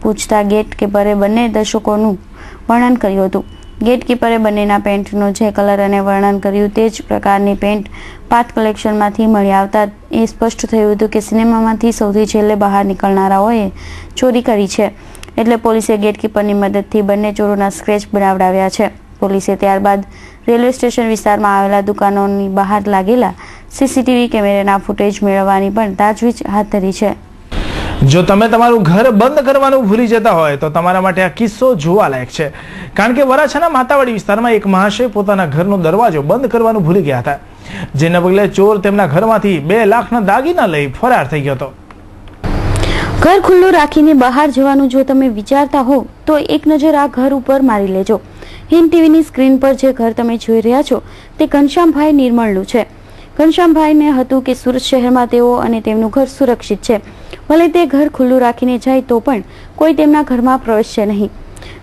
પૂછતા ગેટકીપરે બંને દર્શકોનું વર્ણન કર્યું હતું. ગેટકીપરે બંનેના પેન્ટનો જે કલર અને વર્ણન કર્યું તે જ પ્રકારની પેન્ટ પાર્થ કલેક્શનમાંથી મળી આવતા એ સ્પષ્ટ થયું હતું કે સિનેમામાંથી સૌથી છેલ્લે બહાર નીકળનારાઓએ ચોરી કરી છે. એટલે પોલીસે ગેટકીપરની મદદથી બંને ચોરોના સ્ક્રેચ બનાવડાવ્યા છે. પોલીસે ત્યારબાદ રેલવે સ્ટેશન વિસ્તારમાં આવેલા દુકાનોની બહાર લાગેલા CCTV કેમેરાના ફૂટેજ મેળવવાની પણ તાજવીજ હાથ ધરી છે. જો તમે તમારું ઘર બંધ કરવાનું ભૂલી જતા હોય તો તમારા માટે આ કિસ્સો જોવાલાયક છે, કારણ કે વરાછાના માતાવાડી વિસ્તારમાં એક મહાશય પોતાના ઘરનો દરવાજો બંધ કરવાનું ભૂલી ગયા હતા, જેના પગલે ચોર તેમના ઘરમાંથી 2 લાખના દાગીના લઈ ફરાર થઈ ગયો હતો. ઘર ખુલ્લું રાખીને બહાર જવાનું જો તમે વિચારતા હો તો એક નજર આ ઘર ઉપર મારી લેજો. હિન્દ ટીવીની સ્ક્રીન પર જે ઘર તમે જોઈ રહ્યા છો તે ઘનશ્યામભાઈ નિર્મળનું છે. ઘનશ્યામભાઈને હતું કે સુરત શહેરમાં તેઓ અને તેમનું ઘર સુરક્ષિત છે. ભલે તે ઘર ખુલ્લું રાખીને જાય તો પણ કોઈ તેમના ઘરમાં પ્રવેશશે નહીં.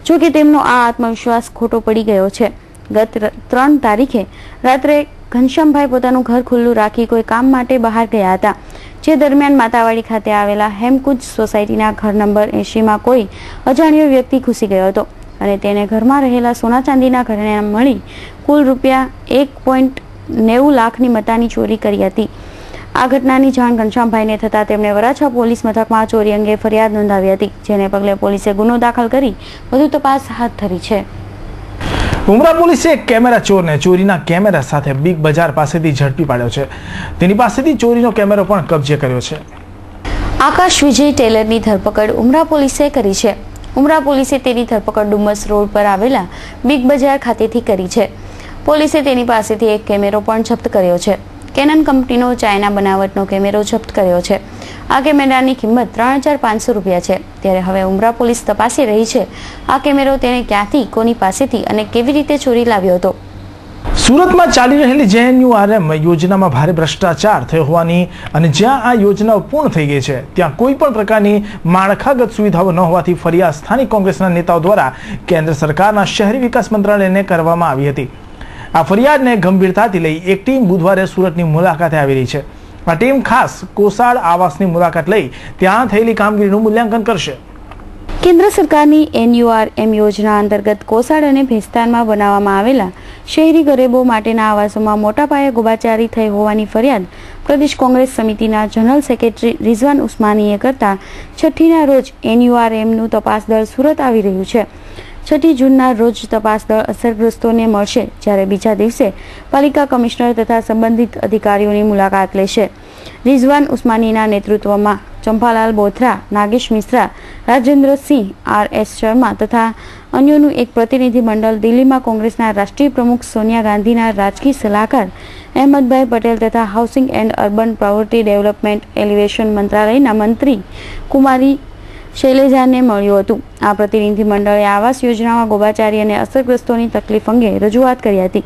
જો કે તેમનો આ આત્મવિશ્વાસ ખોટો પડી ગયો છે. ગત 3 તારીખે રાત્રે ઘનશ્યામભાઈ પોતાનું ઘર ખુલ્લું રાખી કોઈ કામ માટે બહાર ગયા હતા, જે દરમિયાન માતાવાડી ખાતે આવેલા હેમકુંજ સોસાયટીના ઘર નંબર 80માં કોઈ અજાણ્યો વ્યક્તિ ઘૂસી ગયો હતો અને તેને ઘરમાં રહેલા સોના ચાંદીના ઘરેણા મળી કુલ રૂપિયા 1.90 લાખની મતાની ચોરી કરી હતી. આ ઘટનાની જાણ ઘનશ્યામભાઈને થતાં તેમણે વરાછા પોલીસ મથકમાં ચોરી અંગે ફરિયાદ નોંધાવી હતી, જેને પગલે પોલીસે ગુનો દાખલ કરી વધુ તપાસ હાથ ધરી છે. ઉમરા પોલીસે એક કેમેરા ચોરને ચોરીના કેમેરા સાથે બિગ બજાર પાસેથી ઝડપી પાડ્યો છે. તેની પાસેથી ચોરીનો કેમેરો પણ કબજે કર્યો છે. આકાશ વિજય ટેલરની ધરપકડ ઉમરા પોલીસે કરી છે. ઉમરા પોલીસે તેની ધરપકડ ડુમસ રોડ પર આવેલા બિગ બજાર ખાતેથી કરી છે. પોલીસે તેની પાસેથી એક કેમેરો પણ જપ્ત કર્યો છે. કેનન કંપનીનો ચાઇના બનાવટનો કેમેરો જપ્ત કર્યો છે. આ કેમેરાની કિંમત 3,500 રૂપિયા છે. ત્યારે હવે ઉમરા પોલીસ તપાસી રહી છે આ કેમેરો તેને ક્યાંથી, કોની પાસેથી અને કેવી રીતે ચોરી લાવ્યો હતો. સુરતમાં ચાલી રહેલી JNURM યોજનામાં ભારે ભ્રષ્ટાચાર થયો હોવાની અને જ્યાં આ યોજનાઓ પૂર્ણ થઈ ગઈ છે ત્યાં કોઈ પણ પ્રકારની માળખાગત સુવિધાઓ ન હોવાથી ફરિયાદ સ્થાનિક કોંગ્રેસના નેતાઓ દ્વારા કેન્દ્ર સરકારના શહેરી વિકાસ મંત્રાલયને કરવામાં આવી હતી. આ ફરિયાદને ગંભીરતાથી લઈ એક ટીમ બુધવારે સુરતની મુલાકાતે આવી રહી છે. આ ટીમ ખાસ કોસાડ આવાસની મુલાકાત લઈ ત્યાં થયેલી કામગીરીનું મૂલ્યાંકન કરશે. કેન્દ્ર સરકારની NURM યોજના અંતર્ગત કોસાડ અને ભેસ્તાનમાં બનાવવામાં આવેલા શહેરી ગરીબો માટેના આવાસોમાં મોટા પાયે ગોબાચારી થઈ હોવાની ફરિયાદ પ્રદેશ કોંગ્રેસ સમિતિના જનરલ સેક્રેટરી રિઝવાન ઉસ્માનીએ કરતા 6ઠ્ઠીના રોજ NURMનું તપાસ દળ સુરત આવી રહ્યું છે. 6 જૂનના રોજ તપાસ દળ અસરગ્રસ્તોને મળશે, જ્યારે બીજા દિવસે પાલિકા કમિશનર તથા સંબંધિત અધિકારીઓની મુલાકાત લેશે. રિઝવાન ઉસ્માનીના નેતૃત્વમાં ચંપાલાલ બોથરા, નાગેશ મિશ્રા, રાજેન્દ્રસિંહ, R.S. શર્મા તથા અન્યોનું એક પ્રતિનિધિ મંડળ દિલ્હીમાં કોંગ્રેસના રાષ્ટ્રીય પ્રમુખ સોનિયા ગાંધીના રાજકીય સલાહકાર અહેમદભાઈ પટેલ તથા housing and urban property development elevation મંત્રાલયના મંત્રી કુમારી શૈલેજાને મળ્યું હતું. આ પ્રતિનિધિ મંડળે આવાસ યોજનામાં ગોબાચારી અને અસરગ્રસ્તોની તકલીફ અંગે રજૂઆત કરી હતી.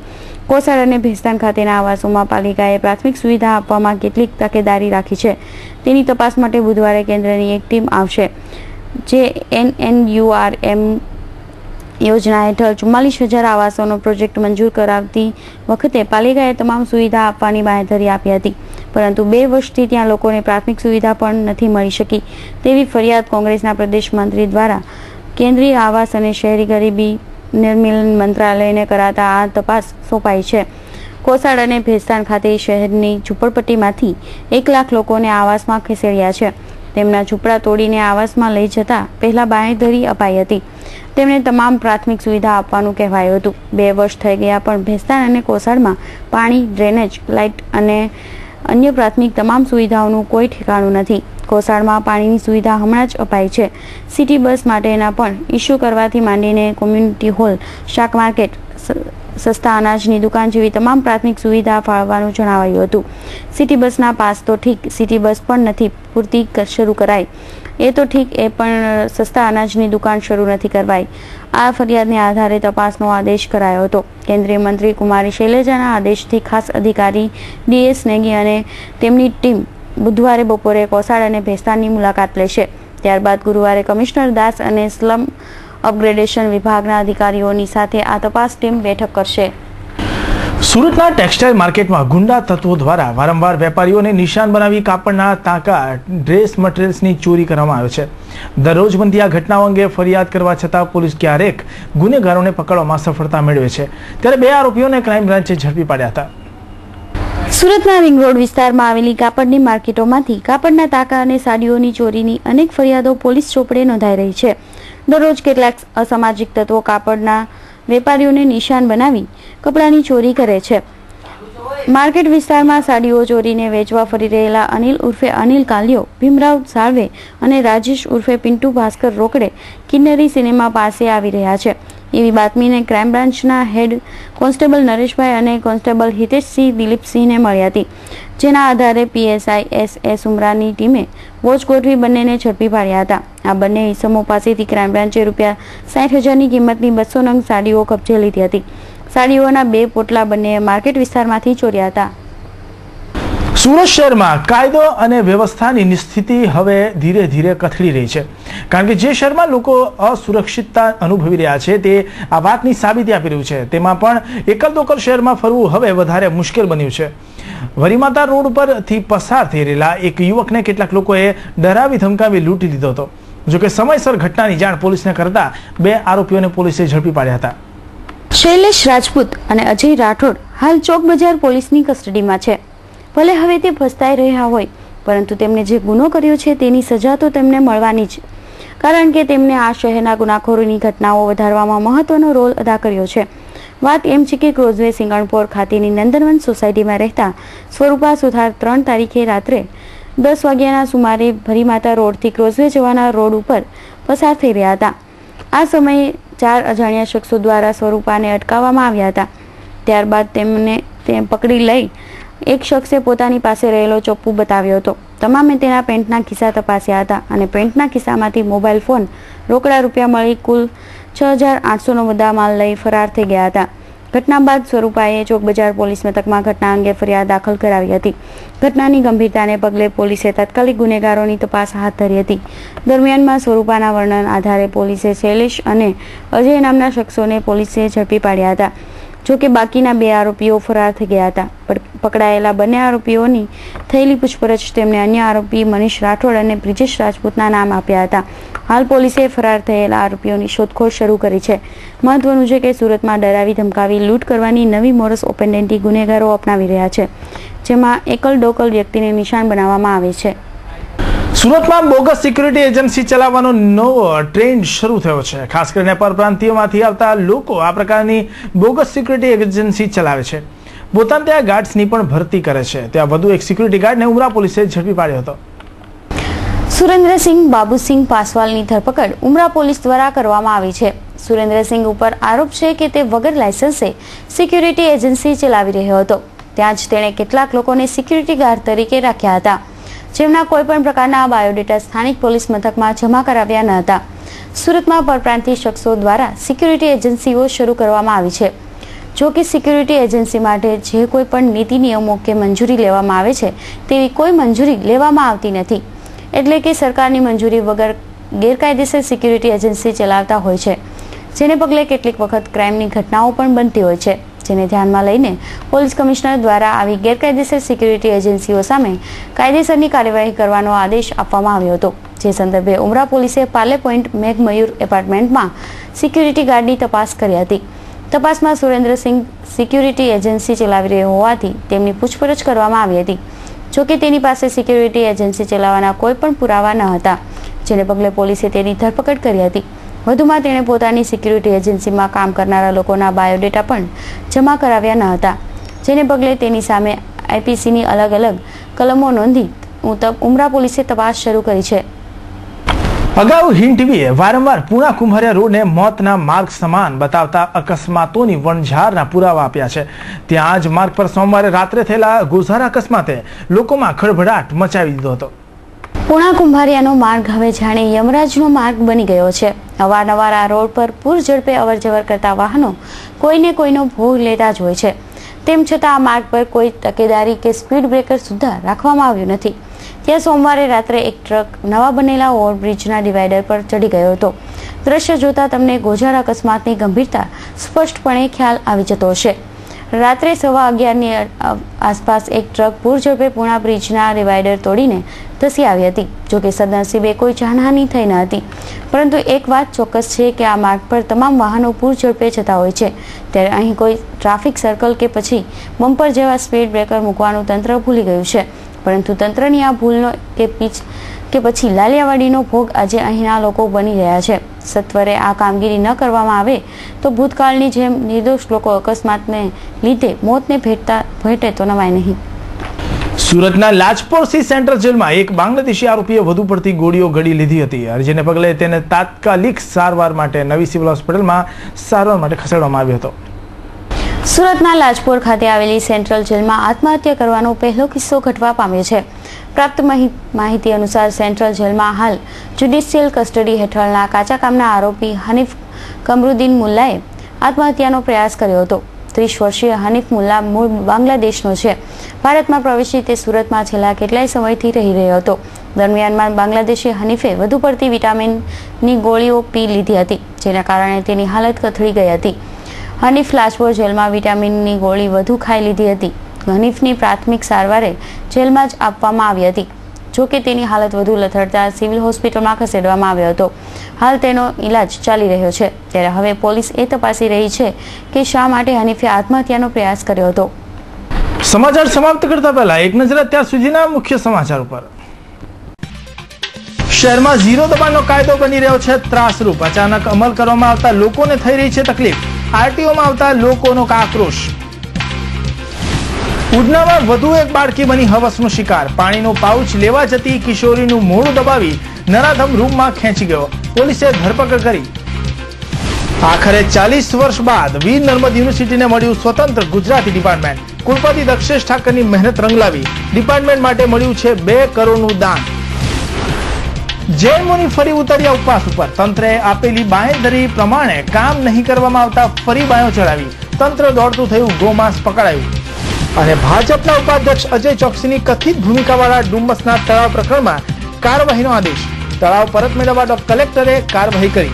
કોસાડ અને ભેસ્તાન ખાતેના આવાસોમાં પાલિકાએ પ્રાથમિક સુવિધા આપવામાં કેટલીક તકેદારી રાખી છે, તેની તપાસ માટે બુધવારે કેન્દ્રની એક ટીમ આવશે, જે NNURM યોજના હેઠળ 44,000 આવાસોનો પ્રોજેક્ટ મંજૂર કરાવતી વખતે પાલિકાએ તમામ સુવિધા આપવાની બાંહેધરી આપી હતી, પરંતુ 2 વર્ષથી ત્યાં લોકોને પ્રાથમિક સુવિધા પણ નથી મળી શકી તેવી ફરિયાદ કોંગ્રેસના પ્રદેશ મંત્રી દ્વારા કેન્દ્રીય આવાસ અને શહેરી ગરીબી નિર્મૂલન મંત્રાલયને કરાતા આ તપાસ સોંપાઈ છે. કોસાડ અને ભેસ્તાન ખાતે શહેરની ઝૂંપડપટ્ટીમાંથી 1 લાખ લોકોને આવાસમાં ખસેડ્યા છે. તેમના ઝૂંપડા તોડીને આવાસમાં લઈ જતા પહેલા બાંહેધરી અપાઈ હતી. તેમને તમામ પ્રાથમિક સુવિધા આપવાનું કહેવાયું હતું. 2 વર્ષ થઈ ગયા પણ ભેસ્તાન અને કોસાડમાં પાણી, ડ્રેનેજ, લાઇટ અને અન્ય પ્રાથમિક તમામ સુવિધાઓનું કોઈ ઠેકાણું નથી. કોસાડમાં પાણીની સુવિધા હમણાં જ અપાઈ છે. સિટી બસ માટેના પણ ઇસ્યુ કરવાથી માંડીને કોમ્યુનિટી હોલ, શાક માર્કેટ, સસ્તા અનાજની દુકાન જેવી તમામ પ્રાથમિક સુવિધા ફાળવવાનું જણાવાયું હતું. સિટી બસના પાસ તો ઠીક, સિટી બસ પણ નથી પૂરતી શરૂ કરાઈ. એ તો ઠીક, એ પણ સસ્તા અનાજની દુકાન શરૂ નથી કરવાઈ. આ ફરિયાદને આધારે તપાસનો આદેશ કરાયો હતો. કેન્દ્રીય મંત્રી કુમારી શૈલેજાના આદેશથી ખાસ અધિકારી DS નેગી અને તેમની ટીમ બુધવારે બપોરે કોસાડ અને ભેસ્તાનની મુલાકાત લેશે. ત્યારબાદ ગુરુવારે કમિશનર દાસ અને સ્લમ અપગ્રેડેશન વિભાગના અધિકારીઓની સાથે આ તપાસ ટીમ બેઠક કરશે. સુરતના ટેક્સટાઇલ માર્કેટમાં ગુંડા તત્વો દ્વારા વારંવાર વેપારીઓને નિશાન બનાવી કાપડના ટાંકા, ડ્રેસ મટીરિયલ્સની ચોરી કરવામાં આવે છે. દરરોજ બનતી આ ઘટનાઓ અંગે ફરિયાદ કરવા છતાં પોલીસ ક્યારેક ગુનેગારોને પકડવામાં સફળતા મેળવે છે, ત્યારે 2 આરોપીઓને ક્રાઇમ બ્રાન્ચે ઝડપી પાડ્યા હતા. સુરતના રિંગ રોડ વિસ્તારમાં આવેલી કાપડની માર્કેટોમાંથી કાપડના ટાંકા અને સાડીઓની ચોરીની અનેક ફરિયાદો પોલીસ ચોપડે નોંધાઈ રહી છે. દરરોજ કેટલાક અસામાજિક તત્વો કાપડના વેપારીઓને નિશાન બનાવી કપડાની ચોરી કરે છે. માર્કેટ વિસ્તારમાં સાડીઓ ચોરીને વેચવા ફરી રહેલા અનિલ ઉર્ફે અનિલ કાલિયો, ભીમરાવ સાળવે અને રાજેશ ઉર્ફે પિન્ટુ ભાસ્કર રોકડે કિન્નરી સિનેમા પાસે આવી રહ્યા છે એવી બાતમીને ક્રાઇમ બ્રાન્ચના હેડ કોન્સ્ટેબલ નરેશભાઈ અને કોન્સ્ટેબલ હિતેશસિંહ દિલીપસિંહને મળી હતી, જેના આધારે PSI S.S. ઉમરાની ટીમે વોચ ગોઠવી બંનેને ઝડપી પાડ્યા હતા. આ બંને ઇસમો પાસેથી ક્રાઇમ બ્રાન્ચે ₹60,000ની કિંમતની 200 નંગ સાડીઓ કબજે લીધી હતી. સાડીઓના 2 પોટલા બંને માર્કેટ વિસ્તારમાંથી ચોર્યા હતા. સુરત શહેરમાં કાયદો અને વ્યવસ્થાની સ્થિતિ હવે ધીરે ધીરે કથળી રહી છે, કારણ કે જે શહેરમાં લોકો અસુરક્ષિતતા અનુભવી રહ્યા છે તે આ વાતની સાબિતી આપી રહ્યું છે. તેમાં પણ એકલ દોકલ શહેરમાં ફરવું હવે વધારે મુશ્કેલ બન્યું છે. વરીમાતા રોડ પરથી પસાર થઈ રહેલા એક યુવકને કેટલાક લોકોએ ડરાવી ધમકાવી લૂંટી લીધો હતો. જોકે સમયસર ઘટનાની જાણ પોલીસને કરતા 2 આરોપીઓને પોલીસે ઝડપી પાડ્યા હતા. શૈલેષ રાજપૂત અને અજય રાઠોડ હાલ ચોક બજાર પોલીસની કસ્ટડીમાં છે. ભલે હવે તે પસ્તાઈ રહ્યા હોય, પરંતુ તેમણે જે ગુનો કર્યો છે તેની સજા તો તેમને મળવાની જ, કારણ કે તેમણે આ શહેરના ગુનાખોરીની ઘટનાઓ વધારવામાં મહત્વનો રોલ અદા કર્યો છે. વાત એમ છે કે ક્રોઝવે સિંગણપોર ખાતેની નંદનવન સોસાયટીમાં રહેતા સ્વરૂપા સુથાર 3 તારીખે રાત્રે 10 વાગ્યાના સુમારે ભરીમાતા રોડથી ક્રોઝવે જવાના રોડ ઉપર પસાર થઈ રહ્યા હતા. આ સમયે 4 અજાણ્યા શખ્સો દ્વારા સ્વરૂપાને અટકાવવામાં આવ્યા હતા. ત્યારબાદ તેમને પકડી લઈ એક શખ્સે પોતાની પાસે રહેલો ચપ્પુ બતાવ્યો હતો. તમામે તેના પેન્ટના ખિસ્સા તપાસ્યા હતા અને પેન્ટના ખિસ્સામાંથી મોબાઈલ ફોન, રોકડા રૂપિયા મળી કુલ 6,800નો મુદ્દામાલ લઈ ફરાર થઈ ગયા હતા. ઘટના બાદ સ્વરૂપાએ ચોક બજાર પોલીસ મથકમાં ઘટના અંગે ફરિયાદ દાખલ કરાવી હતી. ઘટનાની ગંભીરતાને પગલે પોલીસે તાત્કાલિક ગુનેગારોની તપાસ હાથ ધરી હતી. દરમિયાનમાં સ્વરૂપાના વર્ણન આધારે પોલીસે શૈલેષ અને અજય નામના શખ્સોને પોલીસે ઝડપી પાડ્યા હતા. જોકે બાકીના 2 આરોપીઓ ફરાર થઈ ગયા હતા. પકડાયેલા બંને આરોપીઓની થયેલી પૂછપરછ તેમને અન્ય આરોપી મનીષ રાઠોડ અને બ્રિજેશ રાજપૂતના નામ આપ્યા હતા. હાલ પોલીસે ફરાર થયેલા આરોપીઓની શોધખોળ શરૂ કરી છે. મહત્વનું છે કે સુરતમાં ડરાવી ધમકાવી લૂંટ કરવાની નવી મોરસ ઓપરેન્ડી ગુનેગારો અપનાવી રહ્યા છે, જેમાં એકલ ડોકલ વ્યક્તિને નિશાન બનાવવામાં આવે છે. સુરતમાં બોગસ સિક્યુરિટી એજન્સી ચલાવવાનો નવો ટ્રેન્ડ શરૂ થયો છે. ખાસ કરીને પરપ્રાંતિયોમાંથી આવતા લોકો આ પ્રકારની બોગસ સિક્યુરિટી એજન્સી ચલાવે છે. પોતાના ત્યાં ગાર્ડ્સની પણ ભરતી કરે છે. ત્યાં વધુ એક સિક્યુરિટી ગાર્ડને ઉમરા પોલીસે ઝડપી પાડ્યો હતો. સુરેન્દ્રસિંહ બાબુસિંહ પાસવાલની ધરપકડ ઉમરા પોલીસ દ્વારા કરવામાં આવી છે. સુરેન્દ્રસિંહ ઉપર આરોપ છે કે તે વગર લાયસન્સે સિક્યુરિટી એજન્સી ચલાવી રહ્યો હતો. ત્યાં જ તેણે કેટલાક લોકોને સિક્યુરિટી ગાર્ડ તરીકે રાખ્યા હતા, જેમના કોઈપણ પ્રકારના બાયોડેટા સ્થાનિક પોલીસ મથકમાં જમા કરાવ્યા ન હતા. સુરતમાં પરપ્રાંતીય શખ્સો દ્વારા સિક્યુરિટી એજન્સીઓ શરૂ કરવામાં આવી છે. જો કે સિક્યુરિટી એજન્સી માટે જે કોઈ પણ નીતિ નિયમો કે મંજૂરી લેવામાં આવે છે તેવી કોઈ મંજૂરી લેવામાં આવતી નથી. એટલે કે સરકારની મંજૂરી વગર ગેરકાયદેસર સિક્યુરિટી એજન્સી ચલાવતા હોય છે, જેને પગલે કેટલીક વખત ક્રાઇમની ઘટનાઓ પણ બનતી હોય છે. જેને ધ્યાનમાં લઈને પોલીસ કમિશનર દ્વારા આવી ગેરકાયદેસર સિક્યુરિટી એજન્સીઓ સામે કાયદેસરની કાર્યવાહી કરવાનો આદેશ આપવામાં આવ્યો હતો. જે સંદર્ભે ઉમરા પોલીસે પાર્લે પોઈન્ટ મેઘમયુર એપાર્ટમેન્ટમાં સિક્યુરિટી ગાર્ડની તપાસ કરી હતી. તપાસમાં સુરેન્દ્રસિંહ સિક્યુરિટી એજન્સી ચલાવી રહ્યો હોવાથી તેમની પૂછપરછ કરવામાં આવી હતી. જોકે તેની પાસે સિક્યુરિટી એજન્સી ચલાવવાના કોઈ પણ પુરાવા ન હતા, જેને પગલે પોલીસે તેની ધરપકડ કરી હતી. વધુમાં તેણે પોતાની સિક્યુરિટી એજન્સીમાં કામ કરનારા લોકોના બાયોડેટા પણ જમા કરાવ્યા ન હતા, જેને પગલે તેની સામે આઈપીસીની અલગ અલગ કલમો નોંધી ઉમરા પોલીસે તપાસ શરૂ કરી છે. અગાઉ હિન્દ ટીવીએ વારંવાર પૂણા કુંભારિયા રોડને મોતના માર્ગ સમાન બતાવતા અકસ્માતોની વણઝારના પુરાવા આપ્યા છે. ત્યાં જ માર્ગ પર સોમવારે રાત્રે થયેલા ગોઝારા અકસ્માતે લોકોમાં ખળભળાટ મચાવી દીધો હતો. પૂણા કુંભારિયાનો માર્ગ હવે જાણે યમરાજનો માર્ગ બની ગયો છે. અવારનવાર આ રોડ પર પૂર ઝડપે અવરજવર કરતા વાહનો કોઈને કોઈનો ભોગ લેતા જ હોય છે. તેમ છતાં આ માર્ગ પર કોઈ તકેદારી કે સ્પીડ બ્રેકર સુદ્ધા રાખવામાં આવ્યું નથી. ત્યાં સોમવારે રાત્રે એક ટ્રક નવા બનેલા ઓવરબ્રિજના ડિવાઈડર પર ચડી ગયો હતો. દ્રશ્ય જોતા તમને ગોઝારા અકસ્માતની ગંભીરતા સ્પષ્ટપણે ખ્યાલ આવી જતો હશે. રાત્રે 11:15ની આસપાસ એક ટ્રક પૂર ઝડપે પૂણા બ્રિજના ડિવાઈડર તોડીને ધસી આવી હતી. જોકે સદનસીબે કોઈ જાનહાનિ થઈ ન હતી. પરંતુ એક વાત ચોક્કસ છે કે આ માર્ગ પર તમામ વાહનો પૂર ઝડપે જતા હોય છે, ત્યારે અહીં કોઈ ટ્રાફિક સર્કલ કે પછી બમ્પર જેવા સ્પીડ બ્રેકર મૂકવાનું તંત્ર ભૂલી ગયું છે. પરંતુ તંત્રની આ ભૂલનો કે પછી લાલિયાવાડીનો ભોગ આજે અહીંના લોકો બની રહ્યા છે. સત્વરે આ કામગીરી ન કરવામાં આવે તો ભૂતકાળની જેમ નિર્દોષ લોકો અકસ્માતને લીધે મોતને ભેટે તો નવાય નહીં. સુરતના લાજપોર સી સેન્ટ્રલ જેલમાં એક બાંગ્લાદેશી આરોપીએ વધુ પડતી ગોળીઓ ગળી લીધી હતી. જેને પગલે તેને તાત્કાલિક સારવાર માટે નવી સિવિલ હોસ્પિટલમાં સારવાર માટે ખસેડવામાં આવ્યો હતો. સુરતના લાજપોર ખાતે આવેલી સેન્ટ્રલ જેલમાં આત્મહત્યા કરવાનો પહેલો કિસ્સો ઘટવા પામ્યો છે. પ્રાપ્ત માહિતી અનુસાર સેન્ટ્રલ જેલમાં હાલ જ્યુડિશિયલ કસ્ટડી હેઠળના કાચા કામના આરોપી હનીફ કમરુદ્દીન મુલ્લાએ આત્મહત્યાનો પ્રયાસ કર્યો હતો. 30 વર્ષીય હનીફ મુલ્લા મૂળ બાંગ્લાદેશનો છે. ભારતમાં પ્રવેશી તે સુરતમાં છેલ્લા કેટલાય સમયથી રહી રહ્યો હતો. દરમિયાનમાં બાંગ્લાદેશી હનીફે વધુ પડતી વિટામિનની ગોળીઓ પી લીધી હતી, જેના કારણે તેની હાલત કથળી ગઈ હતી. હનીફ લાજપોર જેલમાં વિટામિનની ગોળી વધુ ખાઈ લીધી હતી. હનીફની પ્રાથમિક સારવારે જેલમાં જ આપવામાં આવી હતી. જોકે તેની હાલત વધુ લથડતા સિવિલ હોસ્પિટલમાં ખસેડવામાં આવ્યો હતો. હાલ તેનો ઇલાજ ચાલી રહ્યો છે. ત્યારે હવે પોલીસ એ તપાસી રહી છે કે શા માટે હનીફે આત્મહત્યાનો પ્રયાસ કર્યો હતો. સમાચાર સમાપ્ત કરતા પહેલા એક નજર અત્યાર સુધીના મુખ્ય સમાચાર ઉપર. શહેરમાં ઝીરો દબાણનો કાયદો બની રહ્યો છે ત્રાસરૂપ. અચાનક અમલ કરવામાં આવતા લોકોને થઈ રહી છે તકલીફ. આરટીઓમાં આવતા લોકોનો આક્રોશ. ઉધનામાં વધુ એક બાળકી બની હવસનો શિકાર. પાણીનો પાઉચ લેવા જતી કિશોરીનું મોઢું દબાવી નરાધમ રૂમમાં ખેંચી ગયો. પોલીસે ધરપકડ કરી. આખરે 40 વર્ષ બાદ વીર નર્મદ યુનિવર્સિટીને મળ્યું સ્વતંત્ર ગુજરાતી ડિપાર્ટમેન્ટ. કુલપતિ દક્ષેશ ઠાકરની મહેનત રંગ લાવી. ડિપાર્ટમેન્ટ માટે મળ્યું છે 2 કરોડનું દાન. જૈન મુનિ ફરી ઉતર્યા ઉપવાસ ઉપર. તંત્રએ આપેલી બાંહેધરી પ્રમાણે કામ નહીં કરવામાં આવતા ફરી બાયો ચડાવી. તંત્ર દોડતું થયું, ગોમાંસ પકડાયું. અને ભાજપના ઉપાધ્યક્ષ અજય ચોકસીની કથિત ભૂમિકાવાળા ડુમ્બસના તળાવ પ્રકરણમાં કાર્યવાહીનો આદેશ. તળાવ પરત મેળવવા કલેક્ટરે કાર્યવાહી કરી.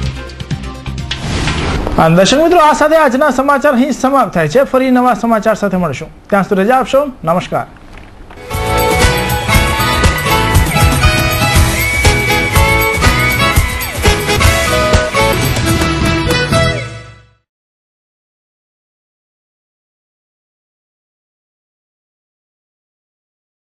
દર્શક મિત્રો, આ સાથે આજના સમાચાર અહીં સમાપ્ત થાય છે. ફરી નવા સમાચાર સાથે મળશું. ત્યાં સુધી રજા આપશો. નમસ્કાર.